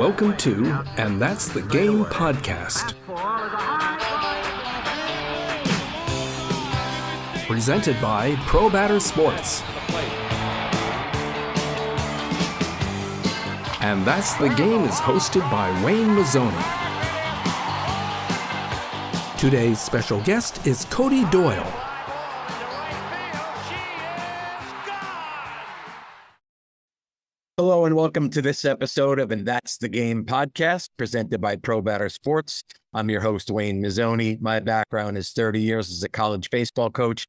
Welcome to And That's the Game podcast. Presented by Pro Batter Sports. And That's the Game is hosted by Wayne Mazzoni. Today's special guest is Cody Doyle. Hello and welcome to this episode of And That's the Game podcast presented by Pro Batter Sports. I'm your host, Wayne Mazzoni. My background is 30 years as a college baseball coach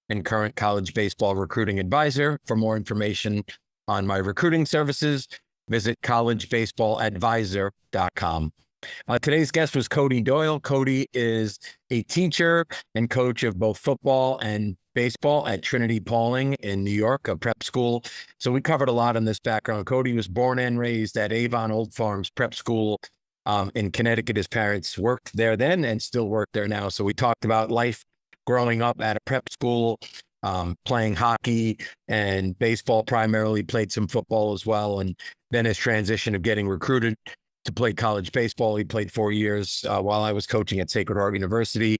and current college baseball recruiting advisor. For more information on my recruiting services, visit collegebaseballadvisor.com. Today's guest was Cody Doyle. Cody is a teacher and coach of both football and baseball at Trinity-Pawling in New York, a prep school. So we covered a lot in this background. Cody was born and raised at Avon Old Farms prep school in Connecticut. His parents worked there then and still work there now. So we talked about life growing up at a prep school, playing hockey and baseball primarily, played some football as well. And then his transition of getting recruited to play college baseball. He played 4 years while I was coaching at Sacred Heart University.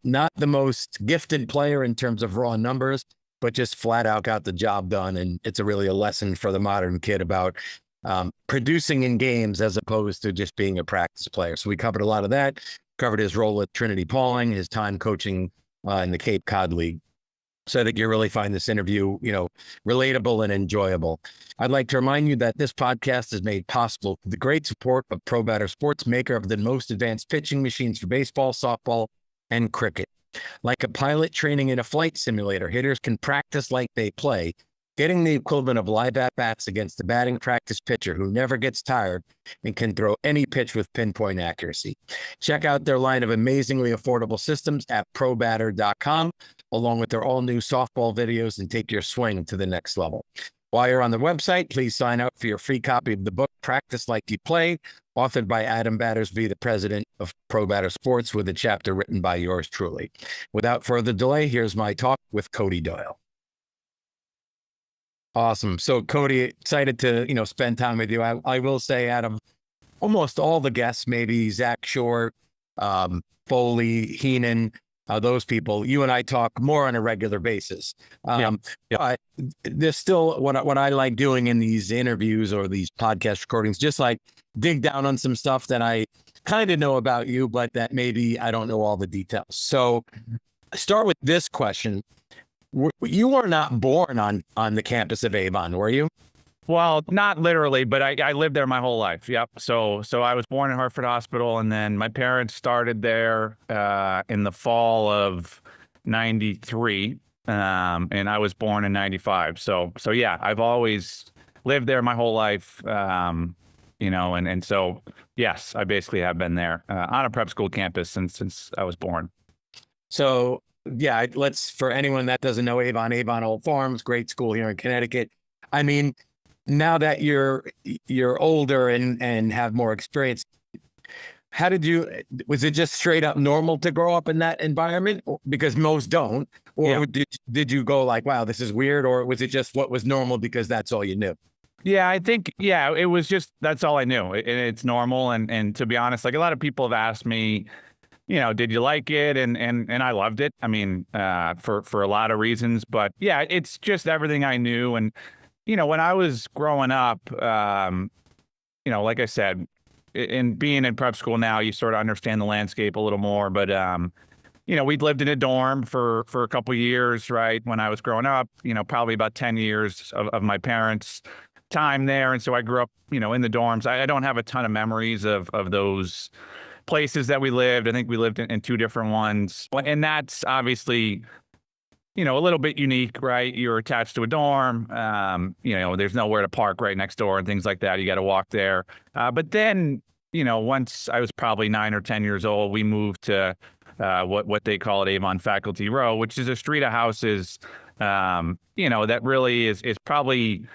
Not the most gifted player in terms of raw numbers, but just flat out got the job done. And it's really a lesson for the modern kid about producing in games as opposed to just being a practice player. So we covered a lot of that, covered his role at Trinity-Pawling, his time coaching in the Cape Cod League. So I think you really find this interview, relatable and enjoyable. I'd like to remind you that this podcast is made possible with the great support of Pro Batter Sports, maker of the most advanced pitching machines for baseball, softball, and cricket. Like a pilot training in a flight simulator, hitters can practice like they play, getting the equivalent of live at-bats against a batting practice pitcher who never gets tired and can throw any pitch with pinpoint accuracy. Check out their line of amazingly affordable systems at probatter.com, along with their all-new softball videos, and take your swing to the next level. While you're on the website, please sign up for your free copy of the book, Practice Like You Play, authored by Adam Battersby, the president of Pro Batter Sports, with a chapter written by yours truly. Without further delay, here's my talk with Cody Doyle. Awesome. So Cody, excited to, spend time with you. I will say out of almost all the guests, maybe Zach Short, Foley, Heenan, those people, you and I talk more on a regular basis. There's still what I like doing in these interviews or these podcast recordings, just like dig down on some stuff that I kind of know about you, but that maybe I don't know all the details. So start with this question. You were not born on the campus of Avon, were you? Well, not literally, but I lived there my whole life. Yep. So I was born in Hartford Hospital, and then my parents started there in the fall of '93, and I was born in '95. So yeah, I've always lived there my whole life, and so yes, I basically have been there on a prep school campus since I was born. So yeah, for anyone that doesn't know Avon Old Farms, great school here in Connecticut. I mean, now that you're older and have more experience, was it just straight up normal to grow up in that environment? Because most don't. Or did you go like, wow, this is weird? Or was it just what was normal because that's all you knew? Yeah, I think, it was just, that's all I knew. It's normal. And to be honest, like a lot of people have asked me, did you like it? And I loved it. I mean, for a lot of reasons, but yeah, it's just everything I knew. And, when I was growing up, like I said, in being in prep school now, you sort of understand the landscape a little more. But, we'd lived in a dorm for a couple of years, right? When I was growing up, probably about 10 years of my parents' time there. And so I grew up, in the dorms. I don't have a ton of memories of those places that we lived. I think we lived in two different ones. And that's obviously, a little bit unique, right? You're attached to a dorm. There's nowhere to park right next door and things like that. You got to walk there. But then, once I was probably 9 or 10 years old, we moved to what they call it Avon Faculty Row, which is a street of houses, that really is probably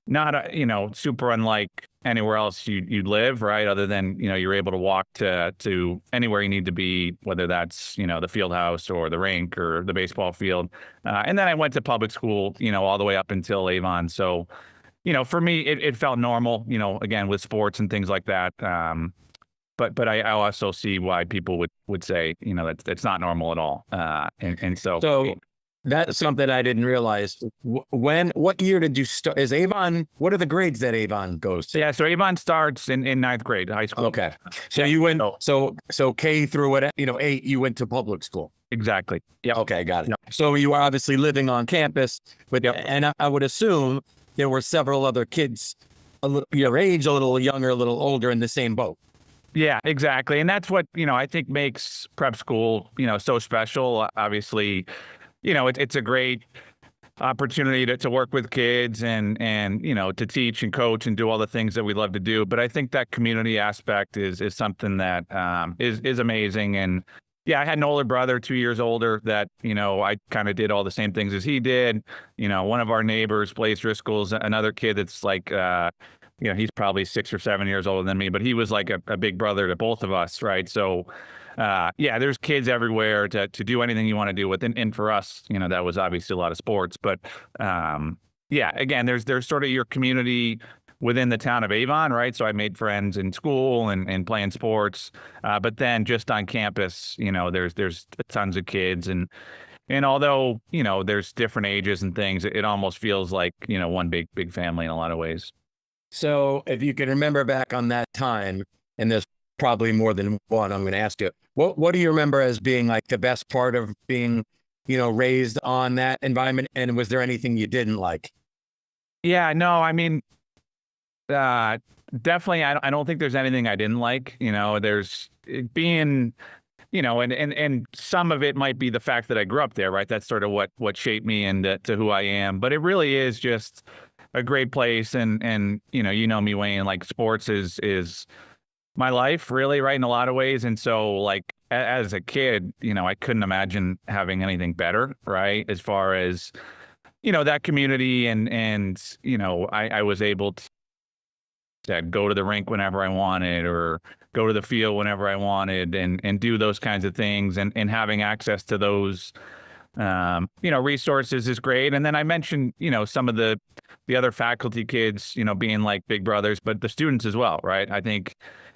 not, super unlike anywhere else you live, right? Other than, you're able to walk to anywhere you need to be, whether that's, the field house or the rink or the baseball field. And then I went to public school, all the way up until Avon. So, for me, it felt normal, again, with sports and things like that. But I also see why people would say, that's not normal at all. And so. So that's something I didn't realize. What year did you start? Is Avon, what are the grades that Avon goes to? Yeah, so Avon starts in ninth grade, high school. Okay. So you went, so K through 8, you went to public school. Exactly. Yeah. Okay, got it. Yep. So you were obviously living on campus, and I would assume there were several other kids your age, a little younger, a little older, in the same boat. Yeah, exactly. And that's what, I think makes prep school, so special. Obviously, it's a great opportunity to work with kids and to teach and coach and do all the things that we love to do. But I think that community aspect is something that is amazing. And yeah, I had an older brother, 2 years older, that, I kind of did all the same things as he did. One of our neighbors, Blaze Driscoll's another kid that's like, he's probably 6 or 7 years older than me, but he was like a big brother to both of us, right? So there's kids everywhere to do anything you want to do with. And for us, that was obviously a lot of sports. But again, there's sort of your community within the town of Avon, right? So I made friends in school and playing sports. But then just on campus, there's tons of kids. And although, there's different ages and things, it almost feels like, one big family in a lot of ways. So if you can remember back on that time, and there's probably more than one, I'm going to ask you, what do you remember as being like the best part of being, raised on that environment? And was there anything you didn't like? Yeah, no, I mean, definitely, I don't think there's anything I didn't like. There's being, and some of it might be the fact that I grew up there, right? That's sort of what shaped me into who I am. But it really is just a great place. And me, Wayne, like sports is my life, really, right, in a lot of ways. And so, like, as a kid, I couldn't imagine having anything better, right, as far as that community and I was able to go to the rink whenever I wanted, or go to the field whenever I wanted, and do those kinds of things, and having access to those resources is great. And then I mentioned some of the other faculty kids being like big brothers, but the students as well, right? I think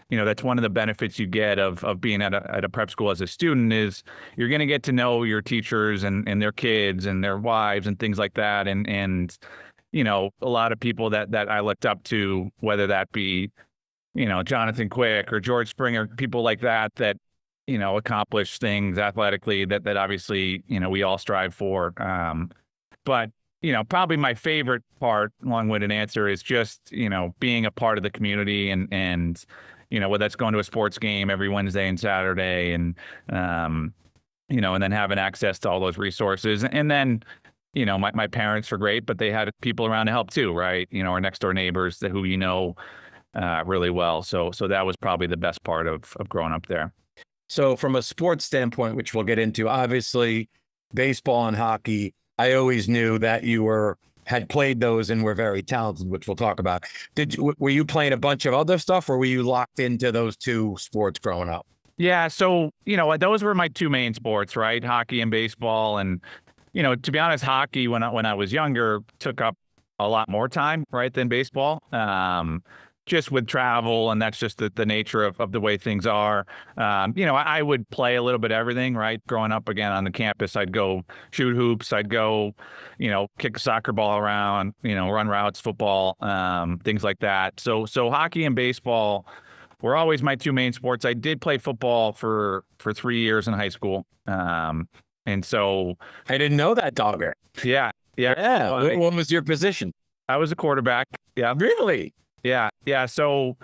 that's one of the benefits you get of being at a prep school as a student, is you're going to get to know your teachers and their kids and their wives and things like that. And a lot of people that I looked up to, whether that be, Jonathan Quick or George Springer, people like that accomplish things athletically that obviously, we all strive for. But probably my favorite part, long-winded answer, is just, being a part of the community and whether that's going to a sports game every Wednesday and Saturday, and and then having access to all those resources. And then, my parents were great, but they had people around to help too, right? Our next door neighbors who really well. So that was probably the best part of growing up there. So from a sports standpoint, which we'll get into, obviously baseball and hockey, I always knew that you had played those and were very talented, which we'll talk about. Were you playing a bunch of other stuff, or were you locked into those two sports growing up? Yeah. So, those were my two main sports, right? Hockey and baseball. And, to be honest, hockey when I was younger took up a lot more time, right, than baseball. Just with travel, and that's just the nature of the way things are. I would play a little bit of everything, right? Growing up, again, on the campus, I'd go shoot hoops, I'd go, kick a soccer ball around, run routes, football, things like that. So hockey and baseball were always my two main sports. I did play football for 3 years in high school. And so I didn't know that, Dogger. Yeah. What was your position? I was a quarterback. Yeah. Really? Yeah. So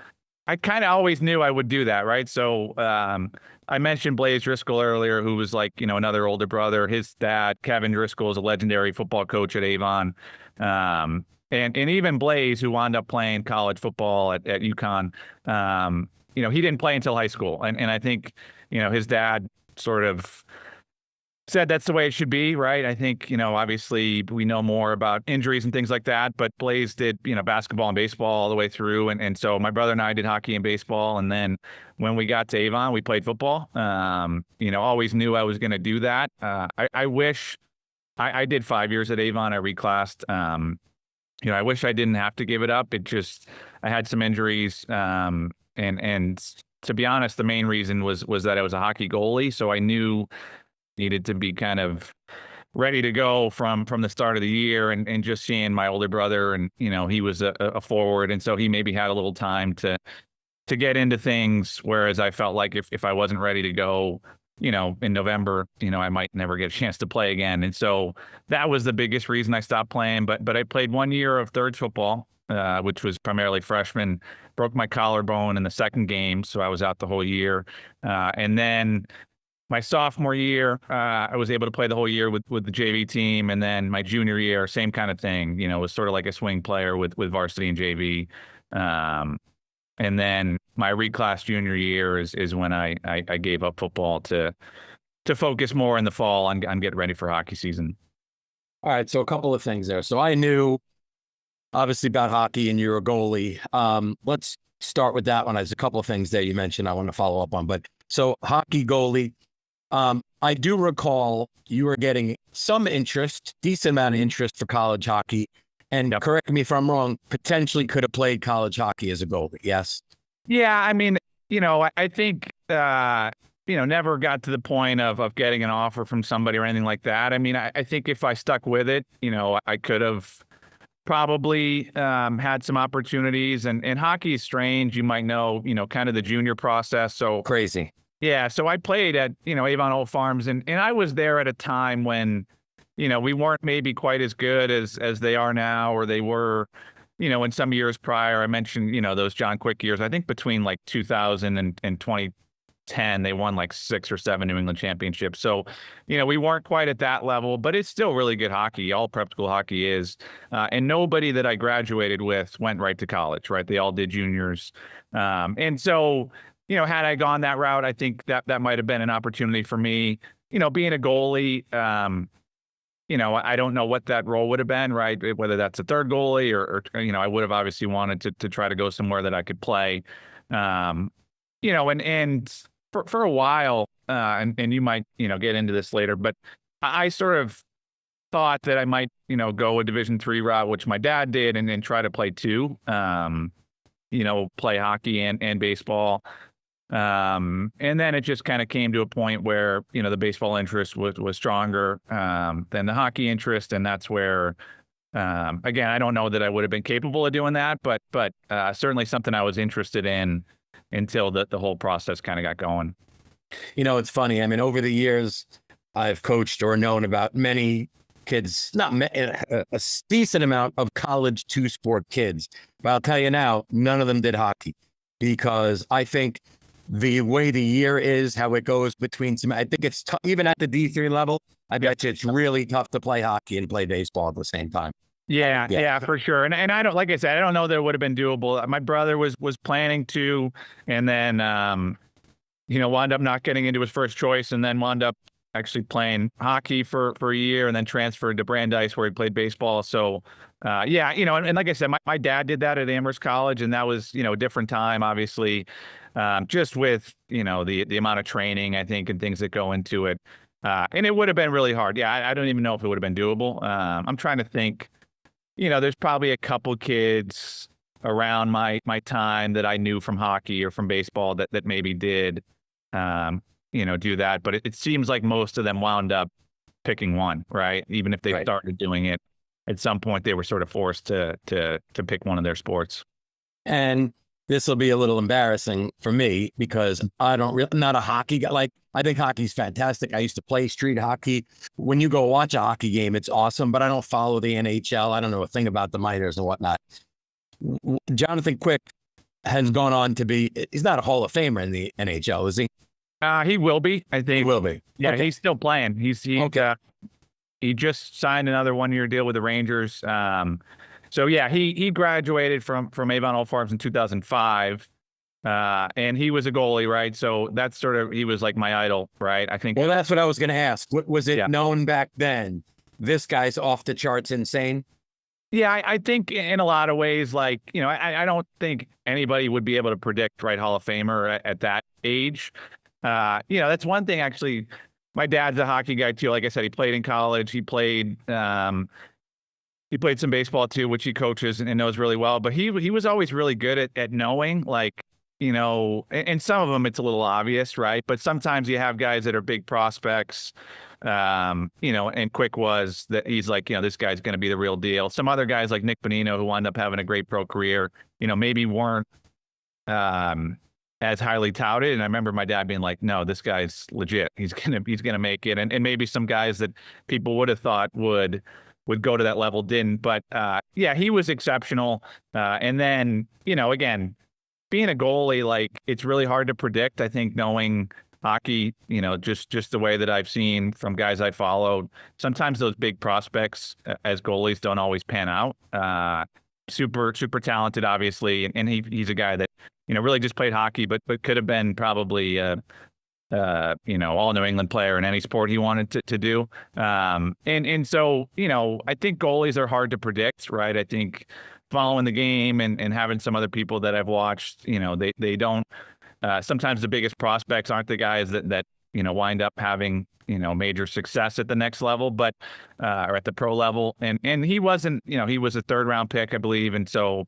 I kind of always knew I would do that, right? So I mentioned Blaze Driscoll earlier, who was like, another older brother. His dad, Kevin Driscoll, is a legendary football coach at Avon. And even Blaze, who wound up playing college football at UConn, he didn't play until high school. And I think, his dad sort of said that's the way it should be, right? I think, obviously we know more about injuries and things like that, but Blaze did, basketball and baseball all the way through. And so my brother and I did hockey and baseball. And then when we got to Avon, we played football. Always knew I was going to do that. I wish I did 5 years at Avon. I reclassed. I wish I didn't have to give it up. I had some injuries. And to be honest, the main reason was that I was a hockey goalie. So I knew needed to be kind of ready to go from the start of the year, and just seeing my older brother, and he was a forward, and so he maybe had a little time to get into things, whereas I felt like if I wasn't ready to go in November, I might never get a chance to play again. And so that was the biggest reason I stopped playing. But I played 1 year of third football, which was primarily freshman. Broke my collarbone in the second game, so I was out the whole year. And then my sophomore year, I was able to play the whole year with the JV team. And then my junior year, same kind of thing. Was sort of like a swing player with varsity and JV. And then my reclass junior year is when I gave up football to focus more in the fall on getting ready for hockey season. All right, so a couple of things there. So I knew obviously about hockey, and you're a goalie. Let's start with that one. There's a couple of things there you mentioned I want to follow up on. But so hockey goalie, I do recall you were getting some interest, decent amount of interest for college hockey. And Yep. Correct me if I'm wrong, potentially could have played college hockey as a goalie. Yes. Yeah, I mean, I think never got to the point of getting an offer from somebody or anything like that. I mean, I think if I stuck with it, I could have probably had some opportunities. And hockey is strange. You might know, kind of the junior process. So Crazy. yeah, so I played at Avon Old Farms, and I was there at a time when we weren't maybe quite as good as they are now, or they were, in some years prior. I mentioned, those John Quick years. I think between like 2000 and 2010, they won like 6 or 7 New England championships. So, we weren't quite at that level, but it's still really good hockey. All prep school hockey is. And nobody that I graduated with went right to college, right? They all did juniors. And so, had I gone that route, I think that might have been an opportunity for me. Being a goalie, I don't know what that role would have been, right? Whether that's a third goalie or I would have obviously wanted to try to go somewhere that I could play. And for a while, and you might, get into this later, but I sort of thought that I might, go a Division III route, which my dad did, and then try to play two, play hockey and baseball. And then it just kind of came to a point where, the baseball interest was stronger than the hockey interest. And that's where, again, I don't know that I would have been capable of doing that, but certainly something I was interested in until the whole process kind of got going. It's funny. I mean, over the years, I've coached or known about many kids, a decent amount of college two-sport kids. But I'll tell you now, none of them did hockey, because I think the way the year is, how it goes between some, I think it's even at the D3 level, I bet you it's really tough to play hockey and play baseball at the same time. Yeah, for sure. And I don't, like I said, I don't know that it would have been doable. My brother was planning to, and then, wound up not getting into his first choice, and then wound up actually playing hockey for a year, and then transferred to Brandeis where he played baseball. So, and like I said, my dad did that at Amherst College, and that was, a different time, obviously, just with, the amount of training, I think, and things that go into it. And it would have been really hard. Yeah, I don't even know if it would have been doable. I'm trying to think, there's probably a couple kids around my time that I knew from hockey or from baseball that maybe did, do that. But it seems like most of them wound up picking one, right? Even if they started doing it, at some point they were sort of forced to pick one of their sports. And this will be a little embarrassing for me, because I'm not a hockey guy. Like, I think hockey's fantastic. I used to play street hockey. When you go watch a hockey game, it's awesome, but I don't follow the NHL. I don't know a thing about the minors and whatnot. Jonathan Quick has gone on to be, he's not a Hall of Famer in the NHL, is he? He will be, I think. He will be. Yeah, Okay. he's still playing. He just signed another 1-year deal with the Rangers. So yeah, he graduated from Avon Old Farms in 2005. And he was a goalie, right? So that's sort of, he was like my idol, right? I think. Well, that's what I was going to ask. Was it known back then? This guy's off the charts insane. Yeah, I think in a lot of ways, like, I don't think anybody would be able to predict, right, Hall of Famer at that age. That's one thing, actually. My dad's a hockey guy too. Like I said, he played in college. He played, he played some baseball too, which he coaches and knows really well. But he was always really good at knowing, like, you know, and some of them it's a little obvious, right? But sometimes you have guys that are big prospects, you know, and Quick was that he's like, you know, this guy's going to be the real deal. Some other guys like Nick Bonino, who wound up having a great pro career, you know, maybe weren't as highly touted. And I remember my dad being like, no, this guy's legit. He's gonna make it. And maybe some guys that people would have thought would go to that level didn't. But yeah, he was exceptional. And then, you know, again, being a goalie, like, it's really hard to predict. I think knowing hockey, you know, just the way that I've seen from guys I followed, sometimes those big prospects as goalies don't always pan out. Super talented, obviously, and he's a guy that, you know, really just played hockey, but could have been probably you know, all New England player in any sport he wanted to do. And so, you know, I think goalies are hard to predict, right? I think following the game and having some other people that I've watched, you know, they don't, sometimes the biggest prospects aren't the guys that, you know, wind up having, you know, major success at the next level, but, or at the pro level. And he wasn't, you know, he was a 3rd round pick, I believe. And so,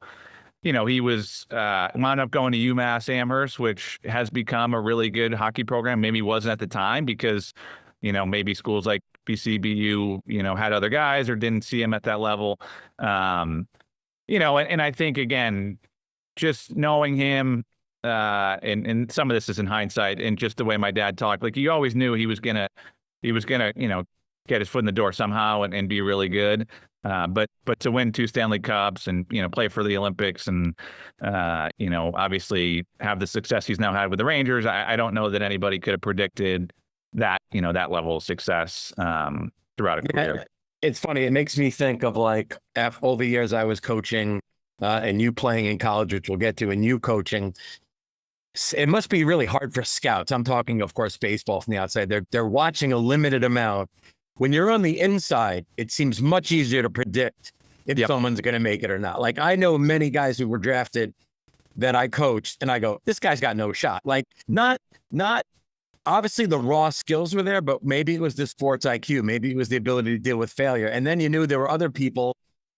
you know, he was, wound up going to UMass Amherst, which has become a really good hockey program. Maybe wasn't at the time because, you know, maybe schools like BCBU, you know, had other guys or didn't see him at that level. You know, and I think, again, just knowing him, and some of this is in hindsight, and just the way my dad talked, like, you always knew he was gonna, you know, get his foot in the door somehow and be really good. But to win 2 Stanley Cups and, you know, play for the Olympics and, you know, obviously have the success he's now had with the Rangers, I don't know that anybody could have predicted that, you know, that level of success throughout a career. It's funny. It makes me think of, like, after all the years I was coaching and you playing in college, which we'll get to, and you coaching. It must be really hard for scouts. I'm talking, of course, baseball from the outside. They're watching a limited amount. When you're on the inside, it seems much easier to predict if someone's going to make it or not. Like, I know many guys who were drafted that I coached, and I go, this guy's got no shot. Like, not obviously the raw skills were there, but maybe it was the sports IQ. Maybe it was the ability to deal with failure. And then you knew there were other people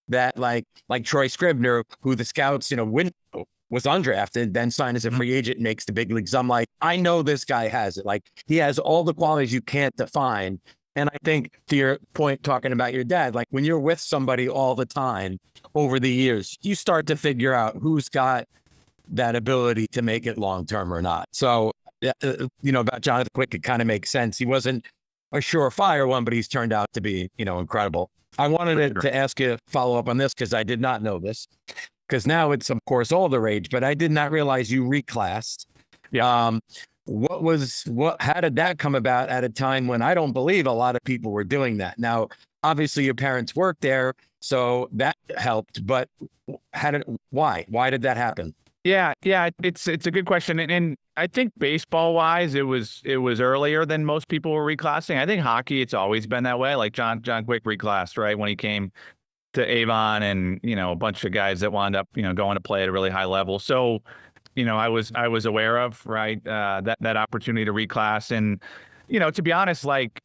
that, like Troy Scribner, who the scouts, you know, was undrafted, then signed as a free agent, makes the big leagues. I'm like, I know this guy has it. Like, he has all the qualities you can't define. And I think, to your point, talking about your dad, like, when you're with somebody all the time over the years, you start to figure out who's got that ability to make it long term or not. So, you know, about Jonathan Quick, it kind of makes sense. He wasn't a surefire one, but he's turned out to be, you know, incredible. I wanted to ask you a follow up on this because I did not know this, because now it's, of course, all the rage, but I did not realize you reclassed. Yeah. How did that come about at a time when I don't believe a lot of people were doing that? Now, obviously your parents worked there, so that helped, but why did that happen? Yeah, it's a good question. And I think baseball wise, it was earlier than most people were reclassing. I think hockey, it's always been that way. Like John Quick reclassed, right, when he came to Avon, and, you know, a bunch of guys that wound up, you know, going to play at a really high level. So, you know, I was aware of, right, that opportunity to reclass. And, you know, to be honest, like,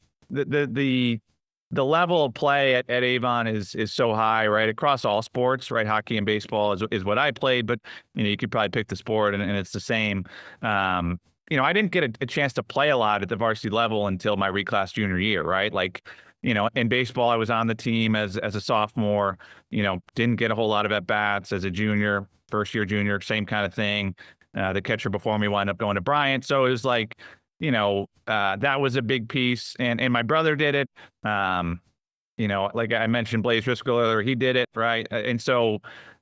the level of play at Avon is so high, right, across all sports, right? Hockey and baseball is what I played, but, you know, you could probably pick the sport and it's the same. You know, I didn't get a chance to play a lot at the varsity level until my reclass junior year, right? Like, you know, in baseball, I was on the team as a sophomore, you know, didn't get a whole lot of at-bats as a junior, first year junior, same kind of thing. The catcher before me wound up going to Bryant. So it was like, you know, that was a big piece. And my brother did it. You know, like I mentioned, Blaze Driscoll earlier, he did it, right? And so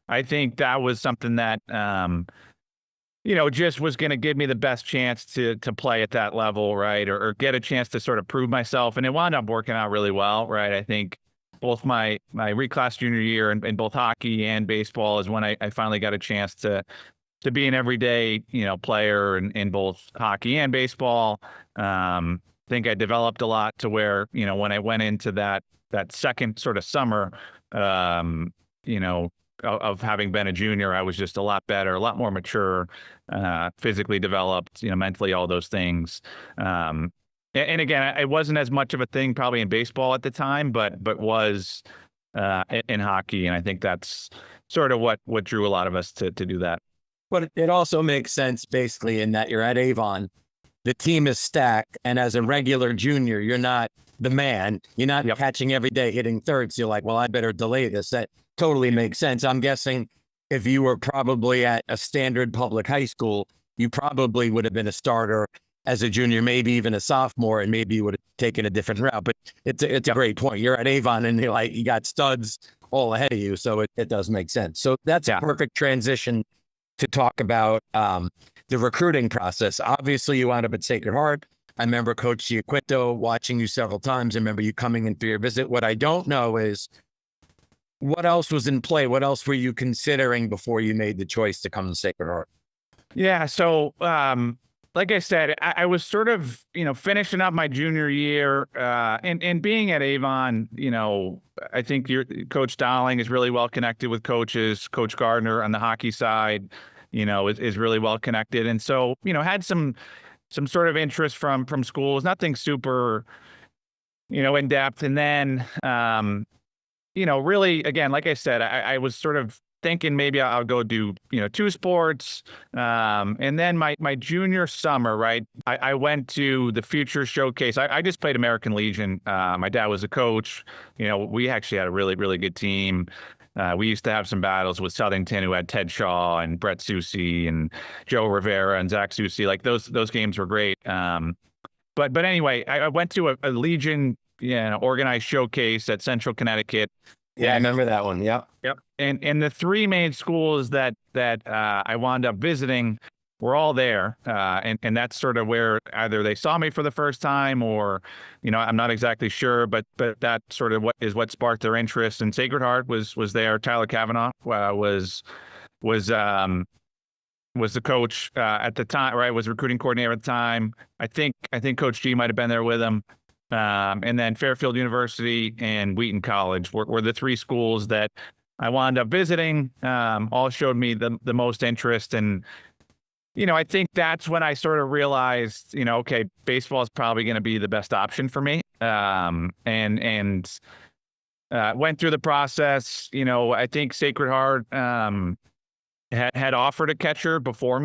I think that was something that, you know, just was going to give me the best chance to play at that level, right? Or get a chance to sort of prove myself. And it wound up working out really well, right? I think both my reclass junior year and both hockey and baseball is when I finally got a chance to be an everyday, you know, player in both hockey and baseball. I think I developed a lot to where, you know, when I went into that second sort of summer, you know, of having been a junior, I was just a lot better, a lot more mature, physically developed, you know, mentally, all those things. And again, it wasn't as much of a thing probably in baseball at the time, but was, in hockey. And I think that's sort of what drew a lot of us to do that. But it also makes sense basically in that you're at Avon, the team is stacked, and as a regular junior, you're not the man. You're not catching every day, hitting third. So you're like, well, I better delay this. That totally makes sense. I'm guessing if you were probably at a standard public high school, you probably would have been a starter as a junior, maybe even a sophomore, and maybe you would have taken a different route. But it's a great point. You're at Avon and you're like, you got studs all ahead of you. So it does make sense. So that's a perfect transition to talk about the recruiting process. Obviously, you wound up at Sacred Heart. I remember Coach Giaquinto watching you several times. I remember you coming in for your visit. What I don't know is what else was in play? What else were you considering before you made the choice to come to Sacred Heart? Yeah. So, like I said, I was sort of, finishing up my junior year, and being at Avon, I think Coach Dowling is really well connected with coaches. Coach Gardner on the hockey side, is really well connected. And so, had some sort of interest from schools, nothing super, in depth. And then, really, again, like I said, I was sort of thinking maybe I'll go do, 2 sports. And then my junior summer, right, I went to the Future Showcase. I just played American Legion. My dad was a coach. We actually had a really, really good team. We used to have some battles with Southington, who had Ted Shaw and Brett Soucy and Joe Rivera and Zach Soucy. Like those games were great. But anyway, I went to a Legion, organized showcase at Central Connecticut. Yeah, I remember that one. Yep. And the 3 main schools that I wound up visiting were all there. And that's sort of where either they saw me for the first time or, I'm not exactly sure, but that sort of what sparked their interest. And Sacred Heart was there. Tyler Kavanaugh was the coach at the time, right? Was recruiting coordinator at the time. I think Coach G might have been there with him. And then Fairfield University and Wheaton College were the 3 schools that I wound up visiting. All showed me the most interest. And, I think that's when I sort of realized, okay, baseball is probably going to be the best option for me. And went through the process. I think Sacred Heart had offered a catcher before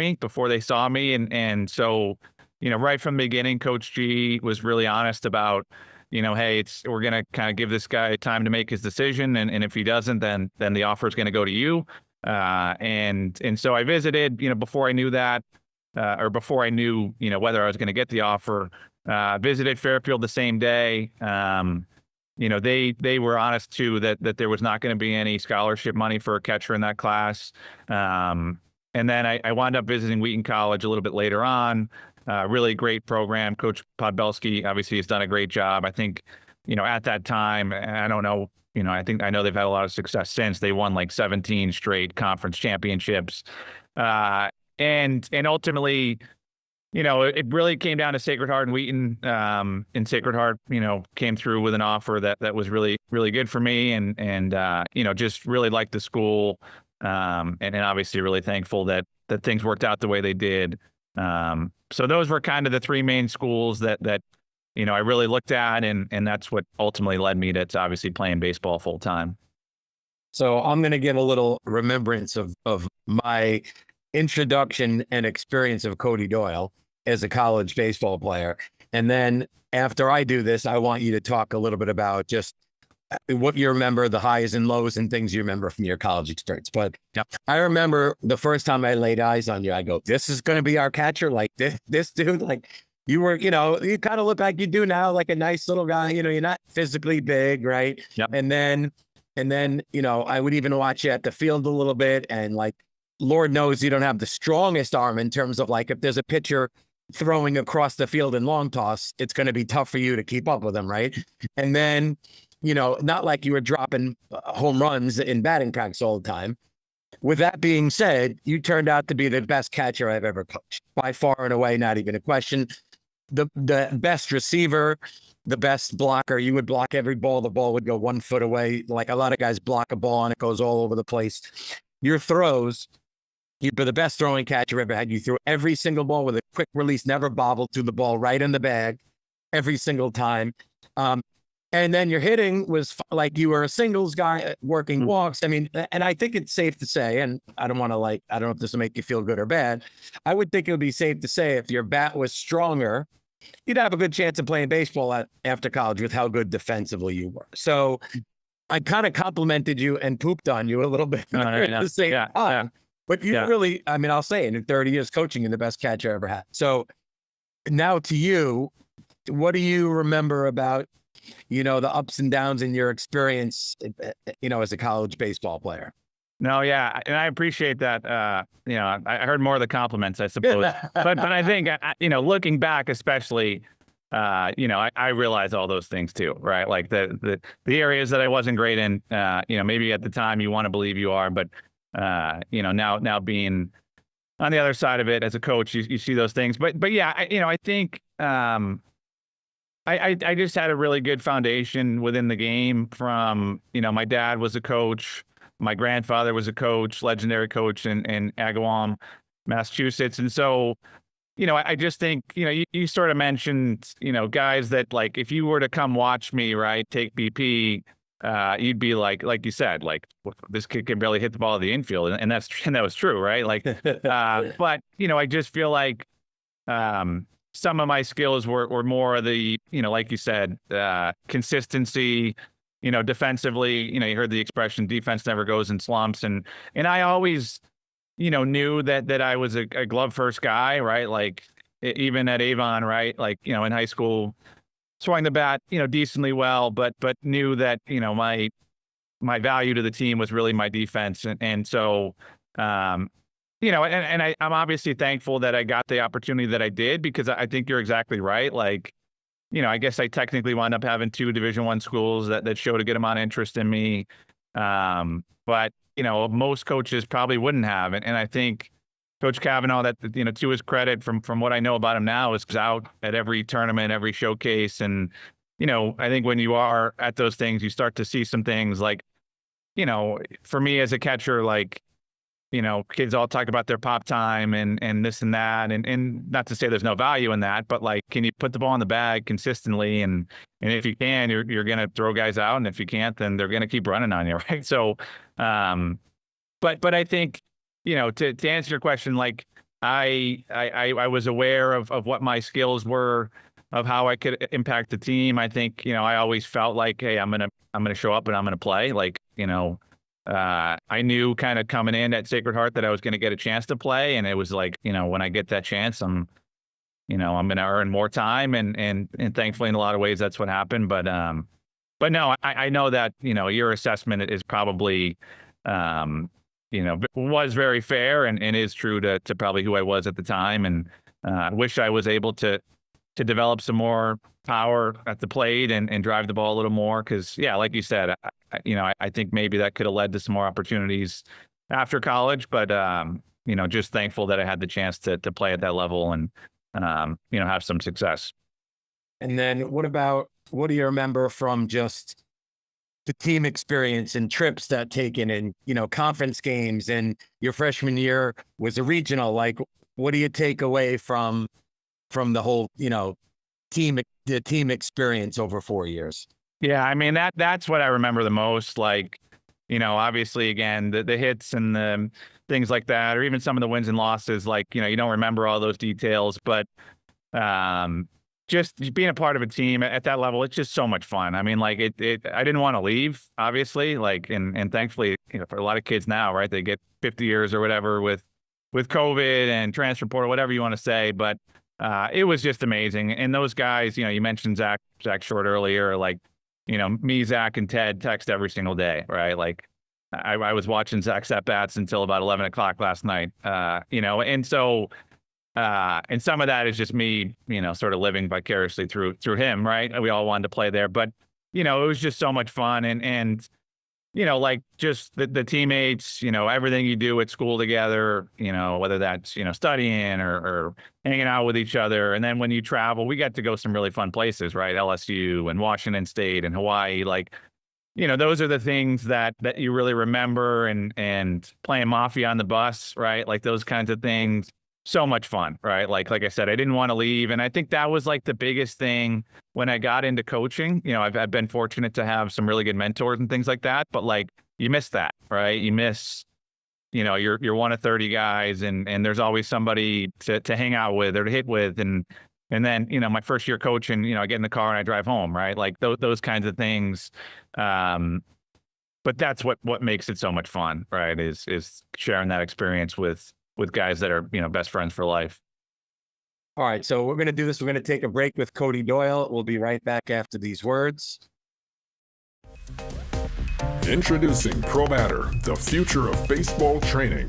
they saw me. And so, right from the beginning, Coach G was really honest about, hey, we're going to kind of give this guy time to make his decision. And if he doesn't, then the offer is going to go to you. And so I visited, before I knew that, or before I knew, whether I was going to get the offer, visited Fairfield the same day. They were honest too, that there was not going to be any scholarship money for a catcher in that class. And then I wound up visiting Wheaton College a little bit later on. Really great program. Coach Podbelski obviously has done a great job. I think, at that time, I don't know, I know they've had a lot of success since. They won like 17 straight conference championships. And ultimately, it really came down to Sacred Heart and Wheaton. And Sacred Heart, came through with an offer that was really, really good for me. And just really liked the school. And obviously really thankful that things worked out the way they did. So those were kind of the 3 main schools that I really looked at, and that's what ultimately led me to obviously playing baseball full time. So I'm going to give a little remembrance of my introduction and experience of Cody Doyle as a college baseball player. And then after I do this, I want you to talk a little bit about just what you remember, the highs and lows and things you remember from your college experience. But I remember the first time I laid eyes on you, I go, this is going to be our catcher. Like this dude, like you were, you kind of look like you do now, like a nice little guy, you're not physically big. Right. Yep. And then, I would even watch you at the field a little bit, and like, Lord knows you don't have the strongest arm in terms of like, if there's a pitcher throwing across the field in long toss, it's going to be tough for you to keep up with them. Right. And then, not like you were dropping home runs in batting practice all the time. With that being said, you turned out to be the best catcher I've ever coached, by far and away, not even a question. The best receiver, the best blocker. You would block every ball. The ball would go 1 foot away. Like a lot of guys block a ball and it goes all over the place. Your throws, you'd be the best throwing catcher I've ever had. You threw every single ball with a quick release, never bobbled, threw the ball right in the bag every single time. And then your hitting was like you were a singles guy working walks. I mean, and I think it's safe to say, and I don't want to I don't know if this will make you feel good or bad. I would think it would be safe to say if your bat was stronger, you'd have a good chance of playing baseball after college with how good defensively you were. So I kind of complimented you and pooped on you a little bit at the same time. But you really, I mean, I'll say it, in 30 years coaching, you're the best catcher I ever had. So now to you, what do you remember about, the ups and downs in your experience, as a college baseball player? No, yeah, and I appreciate that. I heard more of the compliments, I suppose. but I think, looking back, especially, I realize all those things too, right? Like the areas that I wasn't great in, maybe at the time you want to believe you are, but now being on the other side of it as a coach, you see those things. But yeah, I think. I just had a really good foundation within the game from, my dad was a coach, my grandfather was a coach, legendary coach in Agawam, Massachusetts. And so, I just think, you sort of mentioned, guys that like, if you were to come watch me, right, take BP, you'd be like you said, like this kid can barely hit the ball at the infield. And that was true, right? Like, but, I just feel like, some of my skills were more of the, like you said, consistency, defensively, you heard the expression, defense never goes in slumps. And I always, knew that I was a glove first guy, right? Like even at Avon, right? Like, in high school, swung the bat, decently well, but knew that, my value to the team was really my defense. And so, I'm obviously thankful that I got the opportunity that I did, because I think you're exactly right. Like, I guess I technically wound up having 2 Division I schools that showed a good amount of interest in me. But, most coaches probably wouldn't have. And I think Coach Cavanaugh, that, to his credit, from what I know about him now, is out at every tournament, every showcase. And, I think when you are at those things, you start to see some things like, for me as a catcher, like, kids all talk about their pop time and this and that. And not to say there's no value in that, but like, can you put the ball in the bag consistently? And if you can, you're going to throw guys out. And if you can't, then they're going to keep running on you. Right. So, but I think, to answer your question, like I was aware of what my skills were, of how I could impact the team. I think, I always felt like, hey, I'm going to show up and I'm going to play. Like, I knew kind of coming in at Sacred Heart that I was going to get a chance to play. And it was like, when I get that chance, I'm going to earn more time. And thankfully, in a lot of ways, that's what happened. But no, I know that, your assessment is probably, was very fair and is true to probably who I was at the time. And I wish I was able to develop some more power at the plate and drive the ball a little more. Cause yeah, like you said, I think maybe that could have led to some more opportunities after college, but, just thankful that I had the chance to play at that level and, have some success. And then what do you remember from just the team experience and trips that taken and, conference games, and your freshman year was a regional? Like, what do you take away from the whole, the team experience over 4 years? Yeah, I mean, that's what I remember the most. Like, obviously, again, the hits and the things like that, or even some of the wins and losses, like, you don't remember all those details, but just being a part of a team at that level, it's just so much fun. I mean, like I didn't want to leave, obviously, like, and thankfully, for a lot of kids now, right, they get 50 years or whatever with COVID and transfer portal, whatever you want to say, but it was just amazing. And those guys, you mentioned Zach Short earlier, like, me, Zach, and Ted text every single day, right? Like I was watching Zach's at-bats until about 11 o'clock last night, and so, and some of that is just me, sort of living vicariously through him, right? We all wanted to play there, but, it was just so much fun. And like just the teammates, everything you do at school together, whether that's, studying or hanging out with each other. And then when you travel, we got to go some really fun places, right? LSU and Washington State and Hawaii. Like, those are the things that you really remember, and playing Mafia on the bus, right? Like those kinds of things. so much fun, right? Like I said, I didn't want to leave. And I think that was like the biggest thing when I got into coaching. I've been fortunate to have some really good mentors and things like that, but like you miss that, right? You miss, you're one of 30 guys and there's always somebody to hang out with or to hit with. And then, my first year coaching, I get in the car and I drive home, right? Like those kinds of things. But that's what makes it so much fun, right? Is sharing that experience with guys that are, best friends for life. All right, so we're going to do this. We're going to take a break with Cody Doyle. We'll be right back after these words. Introducing ProBatter, the future of baseball training.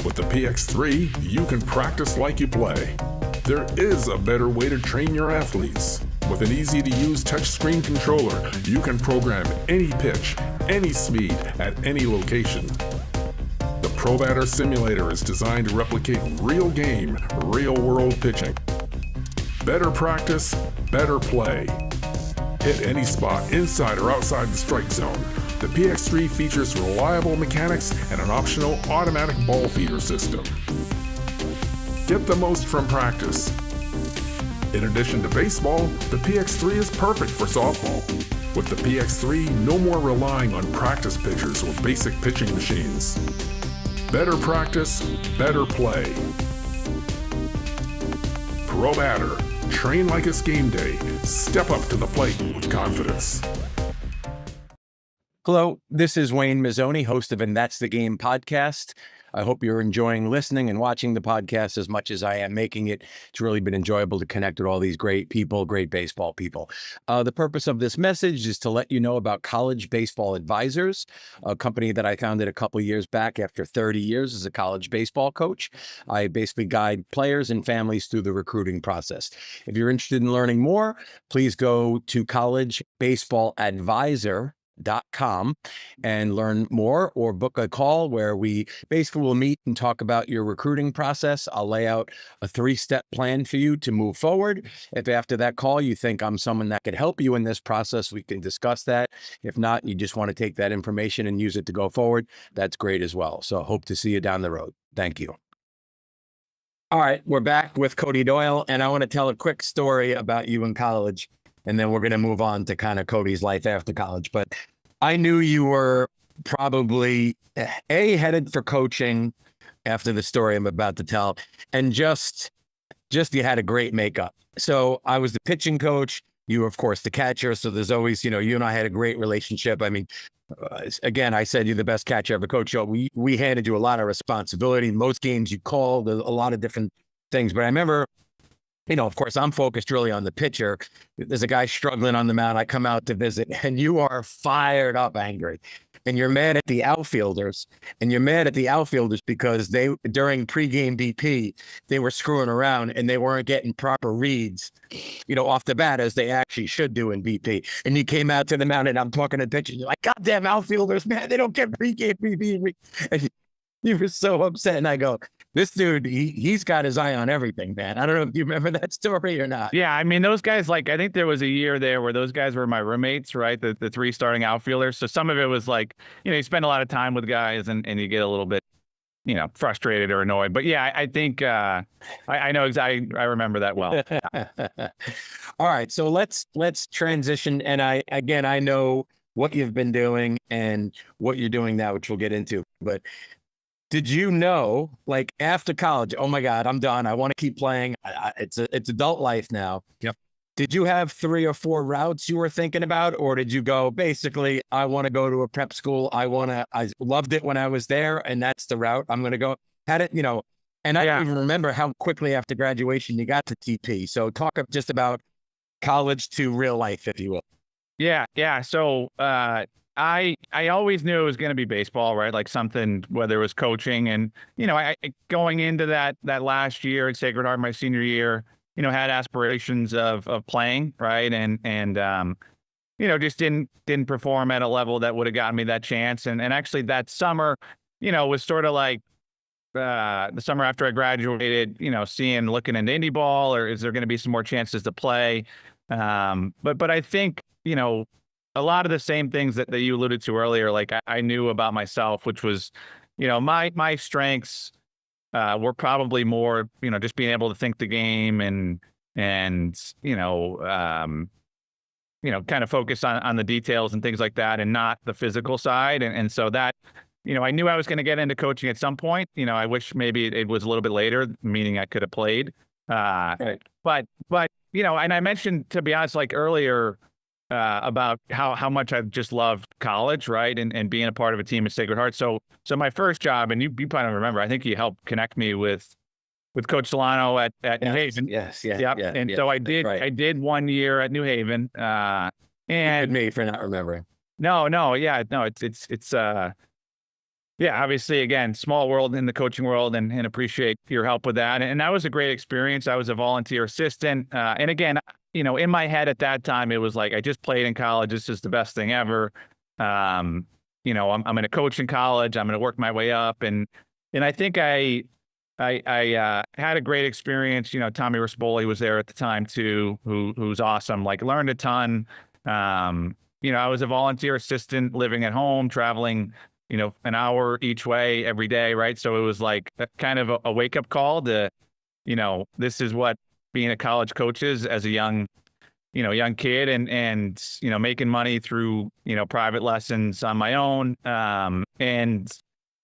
With the PX3, you can practice like you play. There is a better way to train your athletes. With an easy-to-use touchscreen controller, you can program any pitch, any speed, at any location. The ProBatter simulator is designed to replicate real game, real-world pitching. Better practice, better play. Hit any spot inside or outside the strike zone. The PX3 features reliable mechanics and an optional automatic ball feeder system. Get the most from practice. In addition to baseball, the PX3 is perfect for softball. With the PX3, no more relying on practice pitchers or basic pitching machines. Better practice, better play. ProBatter. Train like it's game day. Step up to the plate with confidence. Hello, this is Wayne Mazzoni, host of And That's the Game podcast. I hope you're enjoying listening and watching the podcast as much as I am making it. It's really been enjoyable to connect with all these great people, great baseball people. The purpose of this message is to let you know about College Baseball Advisors, a company that I founded a couple years back after 30 years as a college baseball coach. I basically guide players and families through the recruiting process. If you're interested in learning more, please go to collegebaseballadvisor.com and learn more, or book a call where we basically will meet and talk about your recruiting process. I'll lay out a 3-step plan for you to move forward. If after that call you think I'm someone that could help you in this process, we can discuss that. If not, you just want to take that information and use it to go forward, that's great as well. So hope to see you down the road. Thank you. All right, we're back with Cody Doyle, and I want to tell a quick story about you in college, and then we're going to move on to kind of Cody's life after college. But I knew you were probably headed for coaching after the story I'm about to tell, and just you had a great makeup. So I was the pitching coach. You were, of course, the catcher. So there's always, you and I had a great relationship. I mean, again, I said you're the best catcher ever coached. So we handed you a lot of responsibility. Most games you called a lot of different things. But I remember, of course, I'm focused really on the pitcher. There's a guy struggling on the mound. I come out to visit, and you are fired up angry. And you're mad at the outfielders. And you're mad at the outfielders because during pregame BP, they were screwing around and they weren't getting proper reads, off the bat as they actually should do in BP. And you came out to the mound, and I'm talking to pitchers. You're like, goddamn outfielders, man, they don't get pregame BP. And you were so upset. And I go, this dude, he's got his eye on everything, man. I don't know if you remember that story or not. Yeah, I mean, those guys, I think there was a year there where those guys were my roommates, right? The 3 starting outfielders. So some of it was you spend a lot of time with guys and you get a little bit, frustrated or annoyed. But yeah, I think I know exactly. I remember that well. All right, so let's transition. And I know what you've been doing and what you're doing now, which we'll get into. But did you know, after college, oh my God, I'm done. I want to keep playing. It's adult life now. Yep. Did you have 3 or 4 routes you were thinking about, or did you go, basically, I want to go to a prep school. I loved it when I was there, and that's the route I'm going to go. Had it, and I don't even remember how quickly after graduation you got to TP. So talk just about college to real life, if you will. Yeah. So, I always knew it was going to be baseball, right? Something, whether it was coaching and, I going into that last year at Sacred Heart, my senior year, had aspirations of playing, right? And just didn't perform at a level that would have gotten me that chance. And actually that summer, was sort of the summer after I graduated, looking into indie ball, or is there going to be some more chances to play? But I think, a lot of the same things that you alluded to earlier, I knew about myself, which was, my strengths were probably more, just being able to think the game and kind of focus on the details and things like that, and not the physical side. And so that, I knew I was going to get into coaching at some point. I wish maybe it was a little bit later, meaning I could have played. Right. But and I mentioned, to be honest, like earlier, about how much I've just loved college, right? And being a part of a team at Sacred Heart. So my first job, and you probably remember, I think you helped connect me with Coach Solano at New Haven. Yes. Yeah. Yep. Yeah, And yeah, so I that's did, right. I did 1 year at New Haven. Good And me for not remembering. no, yeah, no, it's yeah, obviously, again, small world in the coaching world, and appreciate your help with that. And that was a great experience. I was a volunteer assistant. And again, in my head at that time, it was like, I just played in college. This is the best thing ever. I'm going to coach in college. I'm going to work my way up. And I think I had a great experience. Tommy Rispoli was there at the time too, who's awesome. Like, learned a ton. I was a volunteer assistant living at home, traveling, an hour each way every day. Right. So it was like kind of a wake up call to, this is what being a college coach is as a young kid, and making money through, private lessons on my own. And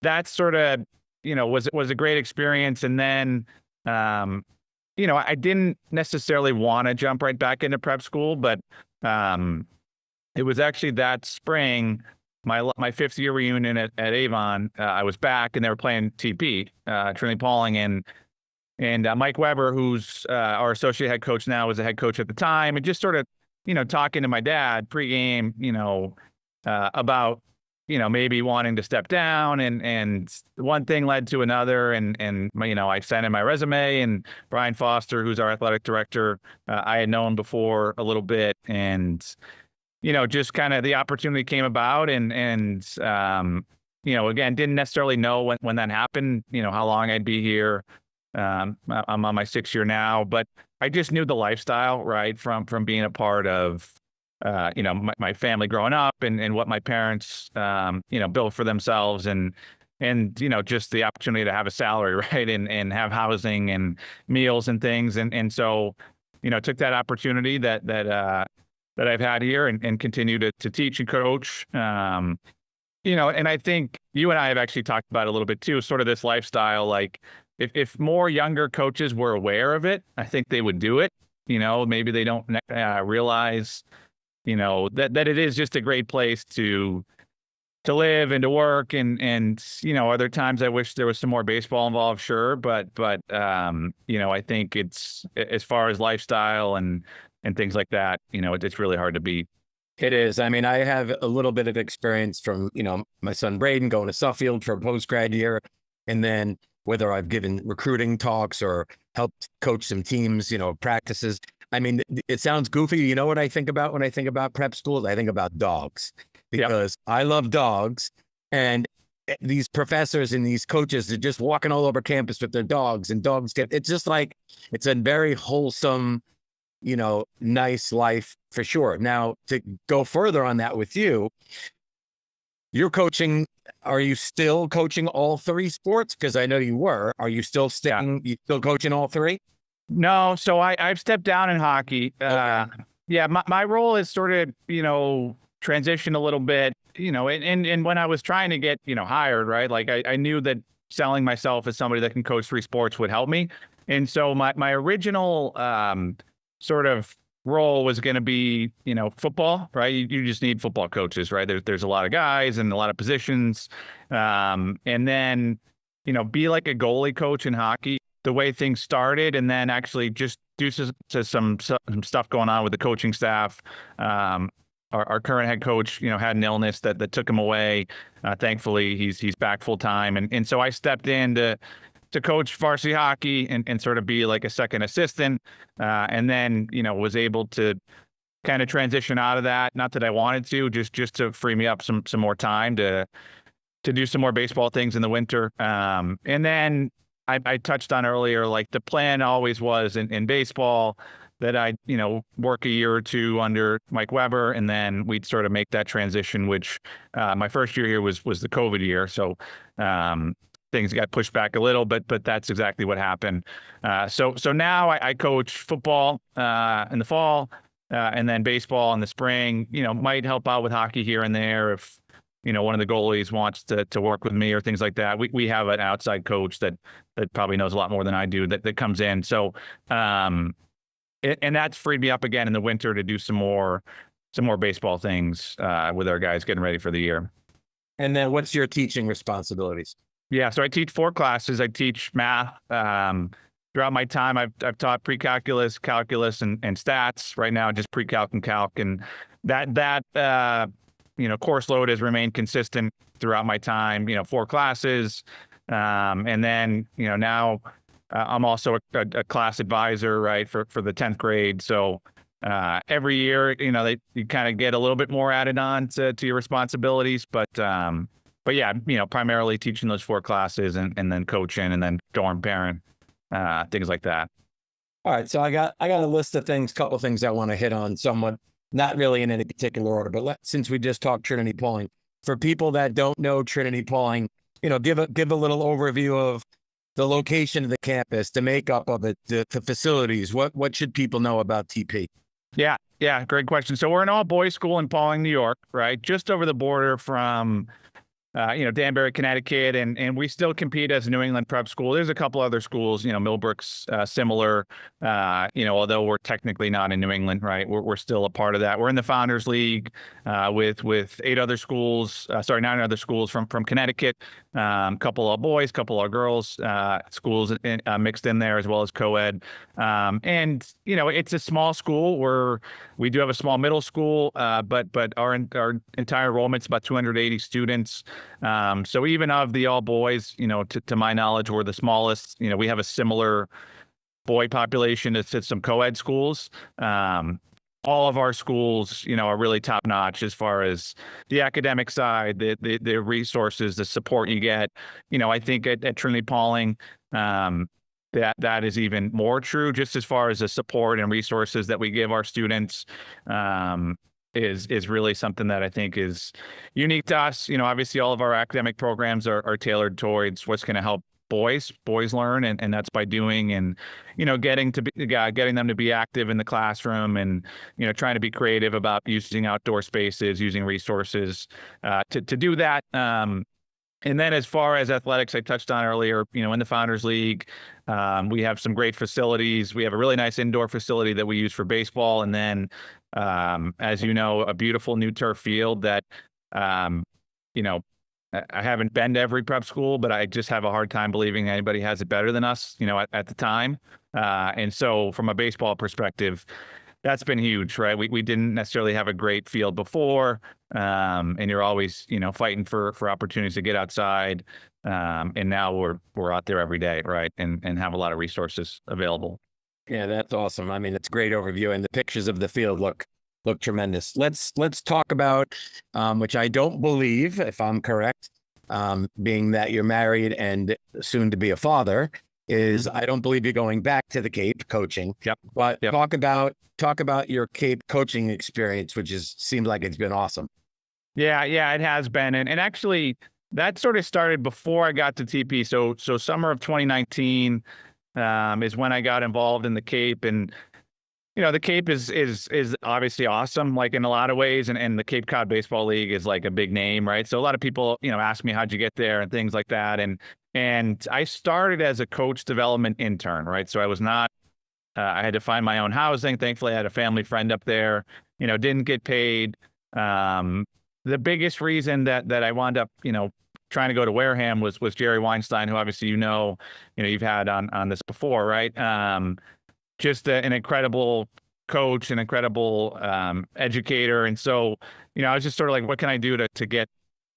that sort of, was a great experience. And then, I didn't necessarily want to jump right back into prep school, but it was actually that spring, my fifth year reunion at Avon. I was back, and they were playing TP, Trinity-Pawling, and Mike Weber, who's our associate head coach now, was the head coach at the time, and just sort of, talking to my dad pregame, about, maybe wanting to step down, and one thing led to another, and I sent in my resume, and Brian Foster, who's our athletic director, I had known before a little bit, and just kind of the opportunity came about, and again, didn't necessarily know when that happened, how long I'd be here. I'm on my 6th year now, but I just knew the lifestyle, right, from being a part of, my family growing up, and what my parents, built for themselves, and just the opportunity to have a salary, right, and have housing and meals and things, and so, took that opportunity that I've had here, and continue to teach and coach. And I think you and I have actually talked about it a little bit too, sort of this lifestyle. Like, if more younger coaches were aware of it, I think they would do it. Maybe they don't realize, that it is just a great place to live and to work. And are there times I wish there was some more baseball involved? Sure. But I think it's, as far as lifestyle and things like that, it's really hard to beat. It is. I mean, I have a little bit of experience from, my son Braden going to Suffield for a post-grad year. And then whether I've given recruiting talks or helped coach some teams, practices. I mean, it sounds goofy. You know what I think about when I think about prep schools? I think about dogs, because I love dogs. And these professors and these coaches are just walking all over campus with their dogs, and dogs it's just like, it's a very wholesome, nice life for sure. Now, to go further on that with you, you're coaching. Are you still coaching all 3 sports? Because I know you were. Are you still sticking? You still coaching all 3? No. So I've stepped down in hockey. Okay. Yeah. My role is sort of, transitioned a little bit, and when I was trying to get, hired, right? Like, I knew that selling myself as somebody that can coach 3 sports would help me. And so my original, sort of role was going to be, football, right? You just need football coaches, right? There's a lot of guys and a lot of positions. And then, be like a goalie coach in hockey, the way things started, and then actually just due to some stuff going on with the coaching staff. Our current head coach, had an illness that took him away. Thankfully, he's back full time. And so I stepped in to coach varsity hockey and sort of be like a second assistant. And then, was able to kind of transition out of that. Not that I wanted to, just to free me up some more time to do some more baseball things in the winter. And then I touched on earlier, like, the plan always was in baseball that I'd, work a year or 2 under Mike Weber, and then we'd sort of make that transition, which my first year here was the COVID year. So, things got pushed back a little, but that's exactly what happened. So now I coach football in the fall, and then baseball in the spring. Might help out with hockey here and there if one of the goalies wants to work with me or things like that. We have an outside coach that probably knows a lot more than I do that comes in. So and that's freed me up again in the winter to do some more baseball things with our guys getting ready for the year. And then what's your teaching responsibilities? Yeah, so I teach 4 classes. I teach math. Throughout my time, I've taught pre-calculus, calculus, and stats. Right now, just pre-calc and calc, and that course load has remained consistent throughout my time. 4 classes, and then now I'm also a class advisor, right, for the 10th grade. So every year, you kind of get a little bit more added on to your responsibilities, but yeah, primarily teaching those 4 classes and then coaching and then dorm parent, things like that. All right. So I got a list of things, couple of things I want to hit on somewhat, not really in any particular order, but since we just talked Trinity-Pawling, for people that don't know Trinity-Pawling, give a little overview of the location of the campus, the makeup of it, the facilities. What should people know about TP? Yeah, great question. So we're an all-boys school in Pawling, New York, right? Just over the border from Danbury, Connecticut, and we still compete as a New England prep school. There's a couple other schools, Millbrook's similar, although we're technically not in New England, right? We're still a part of that. We're in the Founders League with 9 other schools from Connecticut, couple of boys, couple of girls, schools mixed in there as well as co-ed. And it's a small school. We do have a small middle school, but our entire enrollment's about 280 students. So even of the all boys, to my knowledge, we're the smallest. We have a similar boy population to some co-ed schools. All of our schools, are really top notch as far as the academic side, the resources, the support you get. I think at Trinity-Pawling, that is even more true, just as far as the support and resources that we give our students. Is really something that I think is unique to us. Obviously all of our academic programs are tailored towards what's going to help boys learn, and that's by doing and getting them to be active in the classroom, and trying to be creative about using outdoor spaces, using resources to do that. And then as far as athletics, I touched on earlier, in the Founders League, we have some great facilities. We have a really nice indoor facility that we use for baseball. And then, as a beautiful new turf field that, I haven't been to every prep school, but I just have a hard time believing anybody has it better than us, at the time. And so from a baseball perspective, that's been huge, right? We didn't necessarily have a great field before, and you're always, fighting for opportunities to get outside. And now we're out there every day, right? And have a lot of resources available. Yeah, that's awesome. I mean, it's a great overview, and the pictures of the field look tremendous. Let's talk about, which I don't believe, if I'm correct, being that you're married and soon to be a father, is I don't believe you're going back to the Cape coaching. Yep. But talk about your Cape coaching experience, which seems like it's been awesome. Yeah, it has been. And actually that sort of started before I got to TP. So summer of 2019 is when I got involved in the Cape. And the Cape is obviously awesome, like in a lot of ways, and the Cape Cod Baseball League is like a big name, right? So a lot of people, ask me, how'd you get there and things like that. And I started as a coach development intern, right? So I was not, I had to find my own housing. Thankfully, I had a family friend up there, didn't get paid. The biggest reason that I wound up, trying to go to Wareham was Jerry Weinstein, who obviously, you've had on this before, right? Just an incredible coach, an incredible educator. And so, I was just sort of like, what can I do to get,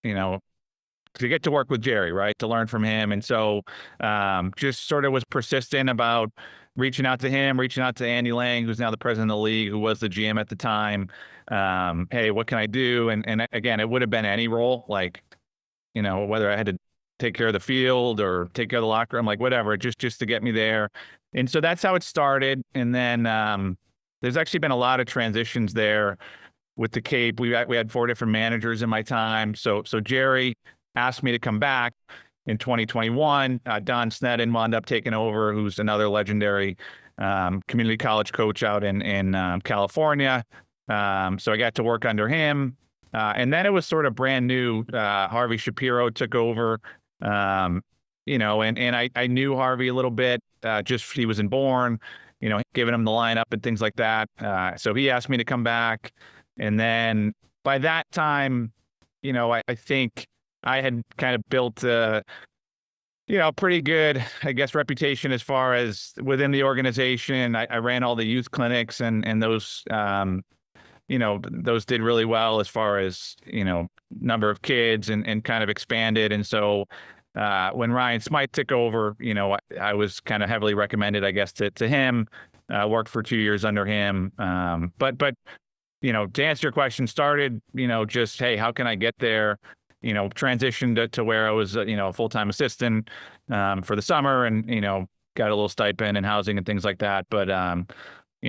to get to work with Jerry, right? To learn from him. And so just sort of was persistent about reaching out to him, reaching out to Andy Lang, who's now the president of the league, who was the GM at the time. Hey, what can I do? And again, it would have been any role, like, whether I had to take care of the field or take care of the locker room, like whatever, just to get me there. And so that's how it started. And then there's actually been a lot of transitions there with the Cape. We had 4 different managers in my time. So Jerry asked me to come back. in 2021. Don Sneddon wound up taking over, who's another legendary community college coach out in California. So I got to work under him. And then it was sort of brand new. Harvey Shapiro took over, and I knew Harvey a little bit, just he was in Bourne, giving him the lineup and things like that. So he asked me to come back. And then by that time, I think I had kind of built a pretty good, I guess, reputation as far as within the organization. I ran all the youth clinics and those, those did really well as far as, number of kids and kind of expanded. And so when Ryan Smythe took over, I was kind of heavily recommended, I guess, to him. Worked for 2 years under him. But to answer your question, started, just, hey, how can I get there? Transitioned to where I was, a full-time assistant for the summer and, got a little stipend and housing and things like that. But,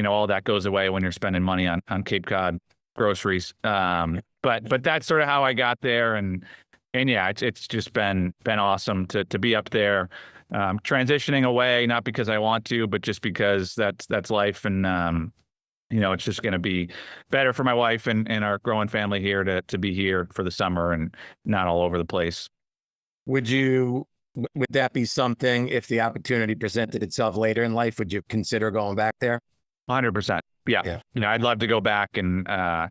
all that goes away when you're spending money on Cape Cod groceries. But that's sort of how I got there. And yeah, it's just been awesome to be up there, transitioning away, not because I want to, but just because that's life. And, it's just going to be better for my wife and our growing family here to be here for the summer and not all over the place. Would that be something, if the opportunity presented itself later in life, would you consider going back there? 100%. Yeah. I'd love to go back and, I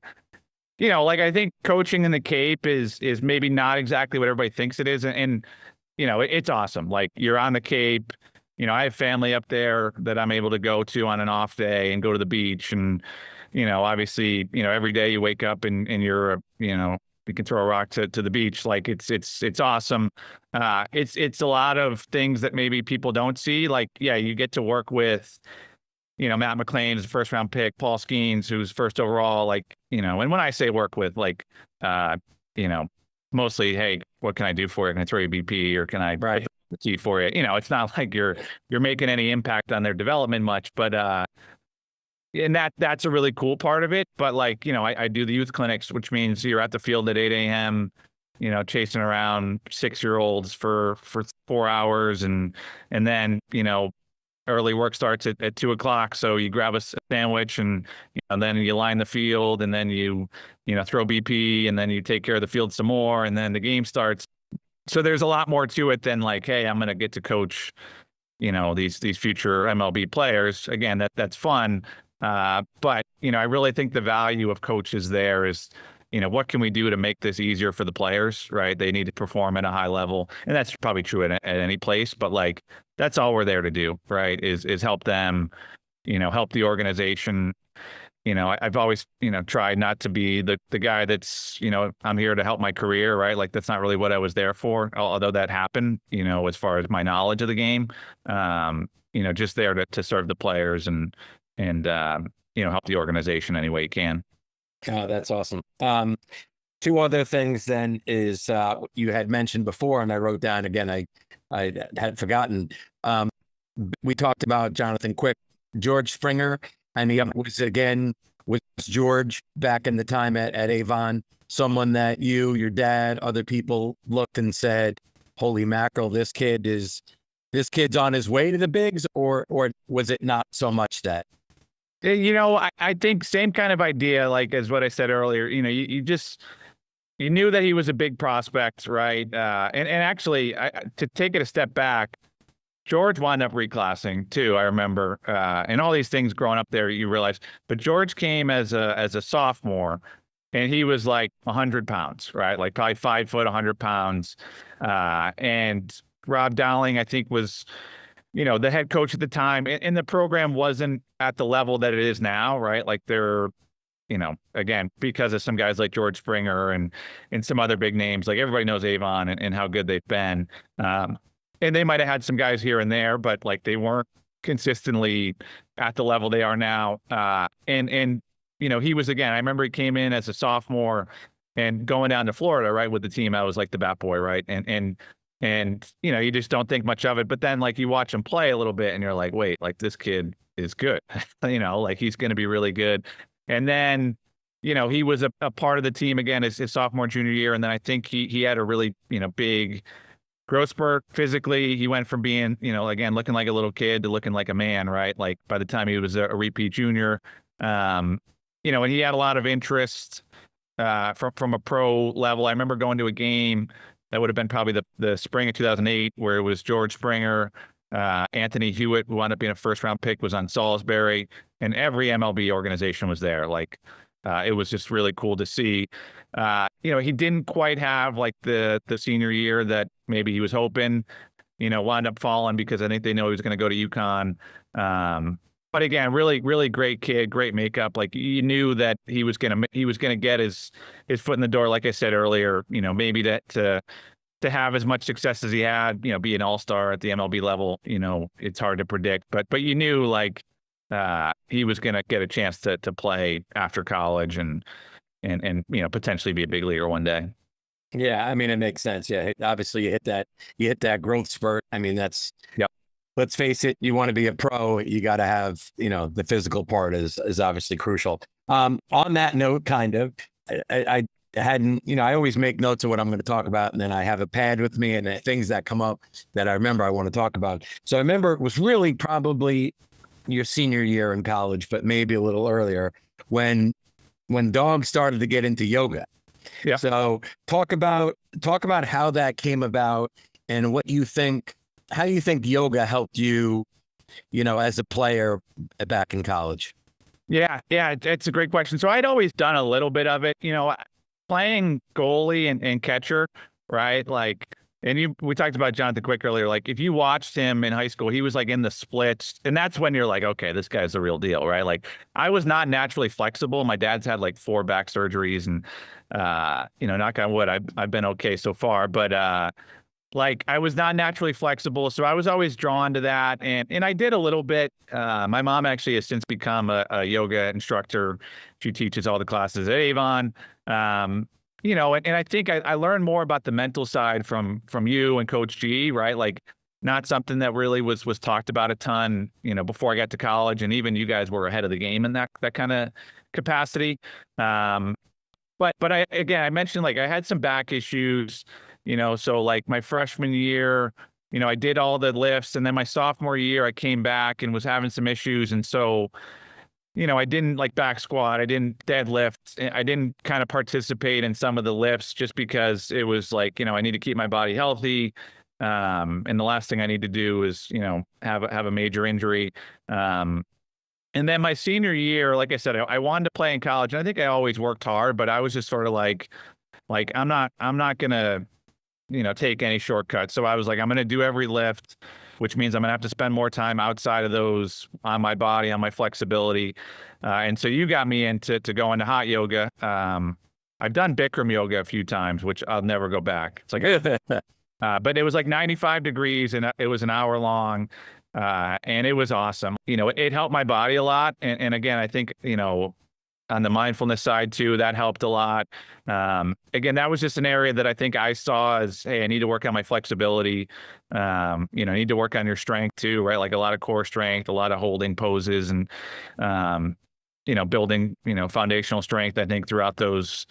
think coaching in the Cape is maybe not exactly what everybody thinks it is. And it's awesome. Like, you're on the Cape. I have family up there that I'm able to go to on an off day and go to the beach. And, obviously, every day you wake up and you're, you can throw a rock to the beach. Like, it's awesome. It's a lot of things that maybe people don't see. Like, yeah, you get to work with, Matt McLean is a first round pick, Paul Skeens, who's first overall, like, and when I say work with, like, mostly, hey, what can I do for you? Can I throw you BP or can I see for you? It's not like you're making any impact on their development much, but and that's a really cool part of it. But like, I do the youth clinics, which means you're at the field at 8 a.m., chasing around 6-year-olds for 4 hours, and then early work starts at 2:00. So you grab a sandwich and then you line the field, and then you throw BP, and then you take care of the field some more, and then the game starts. So there's a lot more to it than like, hey, I'm going to get to coach, these future MLB players. Again, that's fun. But, I really think the value of coaches there is, what can we do to make this easier for the players, right? They need to perform at a high level. And that's probably true at any place, but like, that's all we're there to do, right? Is help them, help the organization. I've always, tried not to be the guy that's, I'm here to help my career, right? Like, that's not really what I was there for, although that happened, as far as my knowledge of the game, just there to serve the players and help the organization any way you can. Oh, that's awesome. Two other things then is you had mentioned before, and I wrote down again, I had forgotten. We talked about Jonathan Quick, George Springer, and he was George back in the time at Avon, someone that your dad, other people looked and said, holy mackerel, this kid's on his way to the bigs, or was it not so much that? I think same kind of idea, like as what I said earlier. You knew that he was a big prospect, right? And actually, to take it a step back, George wound up reclassing too. I remember, and all these things growing up there, you realize. But George came as a sophomore, and he was like 100 pounds, right? Like probably 5 foot, 100 pounds. And Rob Dowling, I think, was the head coach at the time, and the program wasn't at the level that it is now, right? Like they're, again, because of some guys like George Springer and some other big names, like everybody knows Avon and how good they've been. And they might have had some guys here and there, but like they weren't consistently at the level they are now. And he was, again, I remember he came in as a sophomore and going down to Florida, right, with the team. I was like the bat boy, right? And you just don't think much of it. But then like you watch him play a little bit and you're like, wait, like this kid is good. Like he's going to be really good. And then, he was a part of the team again his sophomore, junior year. And then I think he had a really, big growth spurt physically. He went from being, again, looking like a little kid to looking like a man, right? Like by the time he was a repeat junior, and he had a lot of interest from a pro level. I remember going to a game that would have been probably the spring of 2008, where it was George Springer, Anthony Hewitt, who wound up being a first-round pick, was on Salisbury, and every MLB organization was there. Like, it was just really cool to see. He didn't quite have like the senior year that maybe he was hoping. Wound up falling because I think they know he was going to go to UConn. But again, really, really great kid, great makeup. Like, you knew that he was gonna get his foot in the door. Like I said earlier, maybe to have as much success as he had, be an all-star at the MLB level, it's hard to predict. But you knew like he was gonna get a chance to play after college and potentially be a big leaguer one day. Yeah, I mean, it makes sense. Yeah, obviously you hit that growth spurt. I mean, that's yep. Let's face it, you want to be a pro, you got to have, the physical part is obviously crucial. On that note, kind of, I hadn't, I always make notes of what I'm going to talk about, and then I have a pad with me and things that come up that I remember I want to talk about. So I remember it was really probably your senior year in college, but maybe a little earlier when Dog started to get into yoga. Yeah. So talk about how that came about and how you think yoga helped you, as a player back in college. Yeah, it's a great question. So I'd always done a little bit of it, playing goalie and catcher, right? Like, and we talked about Jonathan Quick earlier. Like, if you watched him in high school, he was like in the splits, and that's when you're like, okay, this guy's the real deal, right? Like, I was not naturally flexible. My dad's had like 4 back surgeries, and knock on wood, I've been okay so far, but like, I was not naturally flexible, so I was always drawn to that, and I did a little bit. My mom actually has since become a yoga instructor. She teaches all the classes at Avon. And I think I learned more about the mental side from you and Coach G, right? Like, not something that really was talked about a ton, before I got to college, and even you guys were ahead of the game in that kind of capacity. But I mentioned, like, I had some back issues. So like my freshman year, I did all the lifts, and then my sophomore year I came back and was having some issues. And so, I didn't like back squat. I didn't deadlift. I didn't kind of participate in some of the lifts just because it was like, I need to keep my body healthy. And the last thing I need to do is, have a major injury. And then my senior year, like I said, I wanted to play in college, and I think I always worked hard, but I was just sort of like I'm not gonna take any shortcuts. So I was like, I'm going to do every lift, which means I'm going to have to spend more time outside of those on my body, on my flexibility. And so you got me into going to hot yoga. I've done Bikram yoga a few times, which I'll never go back. It's like, but it was like 95 degrees and it was an hour long. And it was awesome. It helped my body a lot. And again, I think, on the mindfulness side too, that helped a lot. Again, that was just an area that I think I saw as, hey, I need to work on my flexibility. I need to work on your strength too, right? Like a lot of core strength, a lot of holding poses, and building, foundational strength, I think, throughout those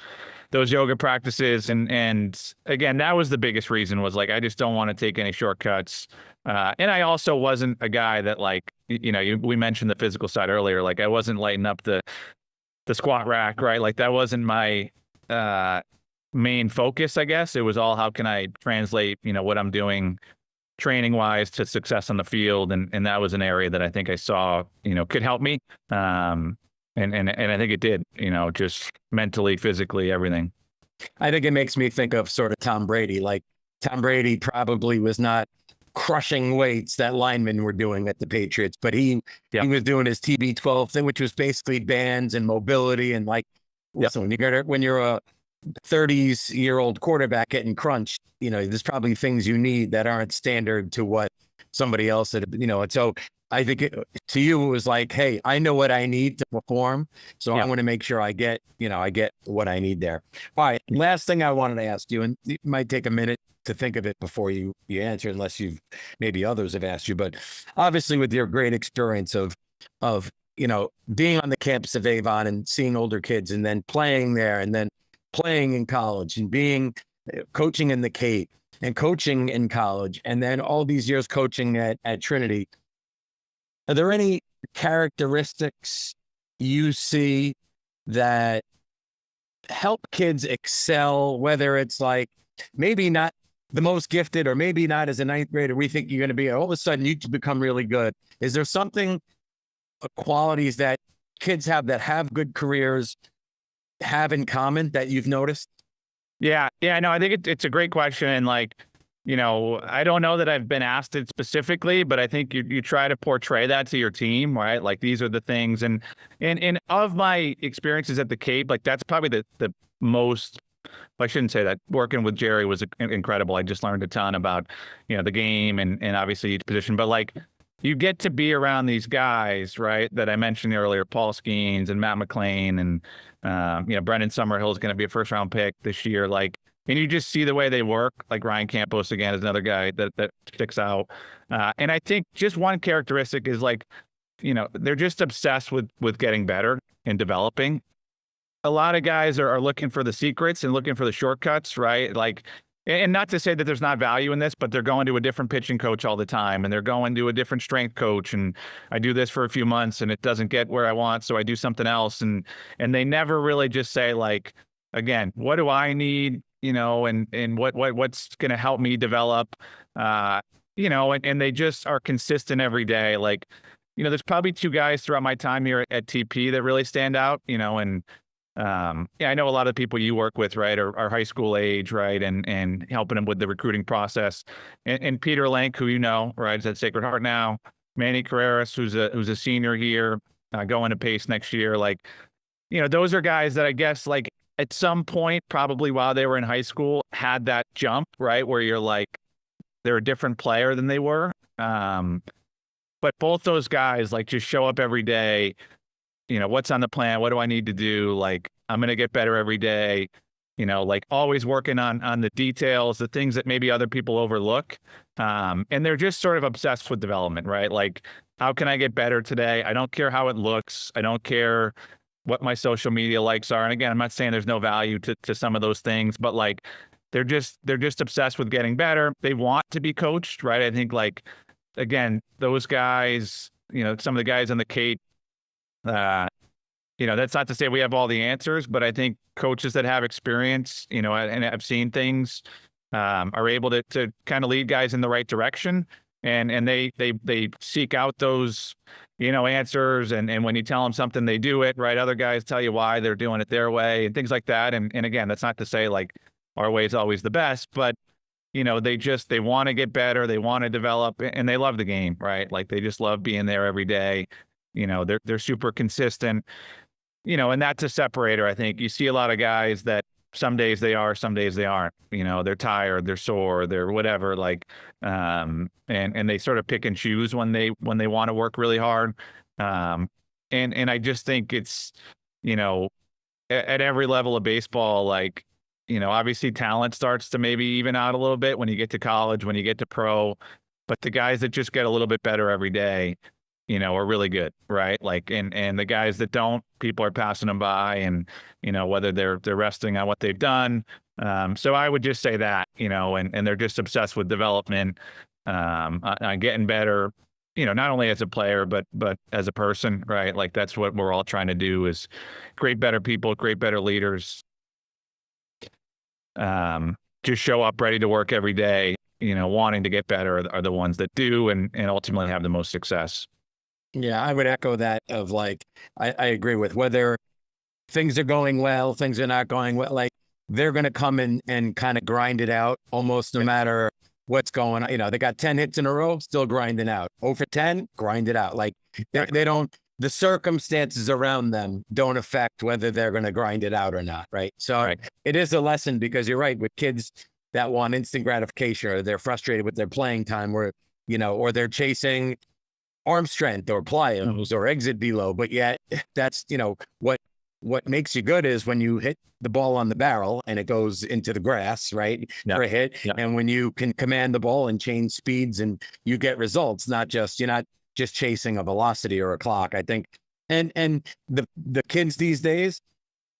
yoga practices. And again, that was the biggest reason, was like, I just don't want to take any shortcuts. And I also wasn't a guy that, like, we mentioned the physical side earlier. Like, I wasn't lighting up the squat rack, right? Like, that wasn't my main focus, I guess. It was all, how can I translate, what I'm doing training wise to success on the field. And that was an area that I think I saw, could help me. And I think it did, just mentally, physically, everything. I think it makes me think of sort of Tom Brady. Like, Tom Brady probably was not crushing weights that linemen were doing at the Patriots, but he was doing his TB12 thing, which was basically bands and mobility. And like, listen, when you're a 30-year-old quarterback getting crunched, there's probably things you need that aren't standard to what somebody else had, and so I think to you, it was like, hey, I know what I need to perform, so I want to make sure I get what I need there. All right, last thing I wanted to ask you, and it might take a minute to think of it before you answer, unless maybe others have asked you, but obviously with your great experience of being on the campus of Avon and seeing older kids, and then playing there, and then playing in college, and coaching in the Cape, and coaching in college, and then all these years coaching at Trinity, are there any characteristics you see that help kids excel, whether it's like maybe not the most gifted or maybe not as a ninth grader we think you're going to be, all of a sudden you become really good? Is there something, qualities that kids have that have good careers have in common that you've noticed? Yeah. No, I think it's a great question. And like, I don't know that I've been asked it specifically, but I think you try to portray that to your team, right? Like these are the things. And of my experiences at the Cape, like that's probably the most, I shouldn't say that. Working with Jerry was incredible. I just learned a ton about, the game and obviously each position, but like you get to be around these guys, right? That I mentioned earlier, Paul Skeens and Matt McLean and, Brendan Summerhill is going to be a first round pick this year. Like, and you just see the way they work. Like Ryan Campos, again, is another guy that sticks out. And I think just one characteristic is like, they're just obsessed with getting better and developing. A lot of guys are looking for the secrets and looking for the shortcuts, right? Like, and not to say that there's not value in this, but they're going to a different pitching coach all the time, and they're going to a different strength coach. And I do this for a few months and it doesn't get where I want, so I do something else. And they never really just say like, again, what do I need? And what's going to help me develop, and they just are consistent every day. Like, there's probably two guys throughout my time here at TP that really stand out, and I know a lot of the people you work with, right, are high school age, right, and helping them with the recruiting process. And Peter Lank, who right, is at Sacred Heart now. Manny Carreras, who's a senior here, going to Pace next year. Like, those are guys that I guess like at some point, probably while they were in high school, had that jump, right, where you're like, they're a different player than they were. But both those guys like just show up every day. What's on the plan? What do I need to do? Like, I'm going to get better every day, like always working on the details, the things that maybe other people overlook. And they're just sort of obsessed with development, right? Like, how can I get better today? I don't care how it looks. I don't care what my social media likes are. And again, I'm not saying there's no value to some of those things, but like, they're just obsessed with getting better. They want to be coached, right? I think like, again, those guys, some of the guys on the Cape, that's not to say we have all the answers, but I think coaches that have experience, and have seen things, are able to kind of lead guys in the right direction. And they seek out those, answers. And when you tell them something, they do it, right? Other guys tell you why they're doing it their way and things like that. And again, that's not to say like our way is always the best, but they want to get better. They want to develop, and they love the game, right? Like they just love being there every day. They're super consistent, and that's a separator. I think you see a lot of guys that some days they are, some days they aren't, they're tired, they're sore, they're whatever, like, and they sort of pick and choose when they want to work really hard. And I just think it's, at every level of baseball, like, obviously talent starts to maybe even out a little bit when you get to college, when you get to pro, but the guys that just get a little bit better every day, are really good, right? Like, and the guys that don't, people are passing them by, and, whether they're resting on what they've done. So I would just say that, and they're just obsessed with development, on getting better, not only as a player, but as a person, right? Like that's what we're all trying to do, is create better people, create better leaders. Just show up ready to work every day, wanting to get better are the ones that do, and ultimately have the most success. Yeah, I would echo that of like, I agree with whether things are going well, things are not going well, like they're going to come in and kind of grind it out almost no matter what's going on. They got 10 hits in a row, still grinding out. 0 for 10, grind it out. Like they don't, the circumstances around them don't affect whether they're going to grind it out or not, right? So It is a lesson, because you're right, with kids that want instant gratification, or they're frustrated with their playing time, or they're chasing arm strength or plyos or exit velo, but yet that's, what makes you good is when you hit the ball on the barrel and it goes into the grass, right? For a hit. And when you can command the ball and change speeds and you get results, you're not just chasing a velocity or a clock, I think. And the kids these days,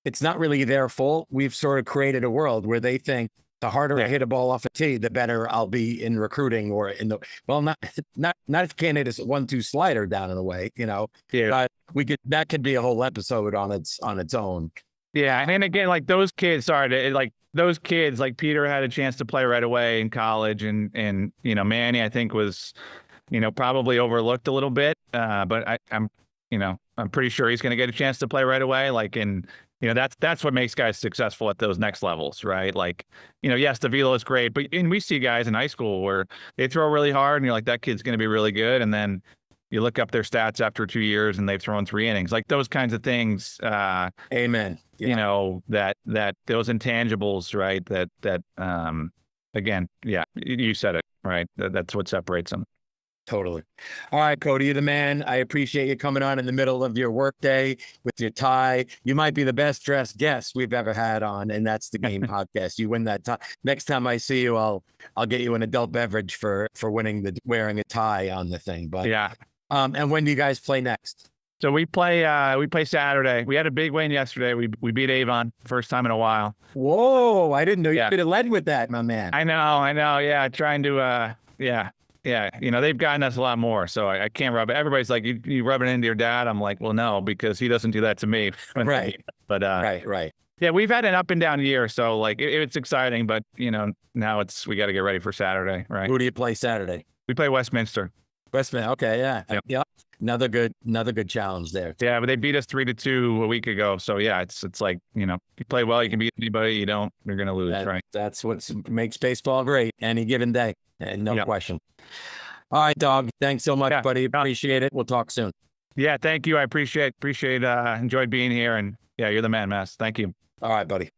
it's not really their fault. We've sort of created a world where they think, The harder I hit a ball off a tee, the better I'll be in recruiting or in the, well, not if candidate is a 1-2 slider down and away, but that could be a whole episode on its own. Yeah. And again, like those kids, like Peter had a chance to play right away in college, and Manny, I think was, probably overlooked a little bit. But I'm pretty sure he's going to get a chance to play right away. Like that's what makes guys successful at those next levels, right? Like, yes, the velo is great, but we see guys in high school where they throw really hard and you're like, that kid's going to be really good. And then you look up their stats after 2 years and they've thrown 3 innings, like those kinds of things. Amen. Yeah. That those intangibles, right? That again, yeah, you said it, right? That's what separates them. Totally. All right, Cody, you're the man. I appreciate you coming on in the middle of your workday with your tie. You might be the best dressed guest we've ever had on, and that's the Game Podcast. You win that tie. Next time I see you, I'll get you an adult beverage for wearing a tie on the thing. But yeah. And when do you guys play next? So we play Saturday. We had a big win yesterday. We beat Avon, first time in a while. Whoa! I didn't know you could have led with that, my man. I know. Yeah, trying to Yeah, they've gotten us a lot more, so I can't rub it. Everybody's like, you rub it into your dad. I'm like, well, no, because he doesn't do that to me. Right. But right. Yeah, we've had an up and down year, so like it's exciting, but now we got to get ready for Saturday, right? Who do you play Saturday? We play Westminster. Westminster. Okay, yeah. Yep. Another good challenge there. Yeah, but they beat us 3-2 a week ago. So yeah, it's like, you play well, you can beat anybody. You don't, you're gonna lose, right? That's what makes baseball great any given day. And no question. All right, dog. Thanks so much, buddy. Appreciate it. We'll talk soon. Yeah, thank you. I appreciate enjoyed being here, and yeah, you're the man, Mass. Thank you. All right, buddy.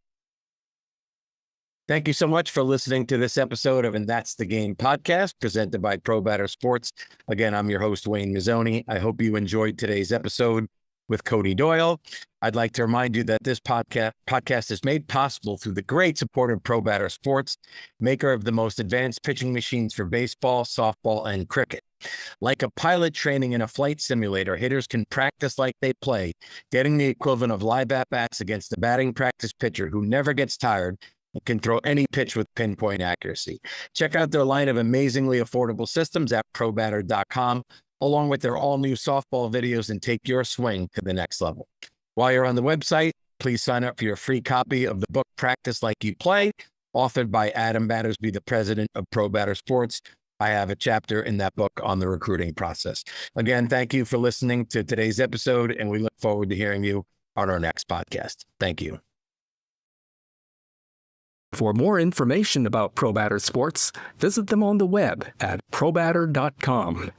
Thank you so much for listening to this episode of And That's the Game podcast, presented by Pro Batter Sports. Again, I'm your host, Wayne Mazzoni. I hope you enjoyed today's episode with Cody Doyle. I'd like to remind you that this podcast is made possible through the great support of Pro Batter Sports, maker of the most advanced pitching machines for baseball, softball, and cricket. Like a pilot training in a flight simulator, hitters can practice like they play, getting the equivalent of live at-bats against a batting practice pitcher who never gets tired and can throw any pitch with pinpoint accuracy. Check out their line of amazingly affordable systems at probatter.com, along with their all-new softball videos, and take your swing to the next level. While you're on the website, please sign up for your free copy of the book Practice Like You Play, authored by Adam Battersby, the president of Pro Batter Sports. I have a chapter in that book on the recruiting process. Again, thank you for listening to today's episode, and we look forward to hearing you on our next podcast. Thank you. For more information about Pro Batter Sports, visit them on the web at probatter.com.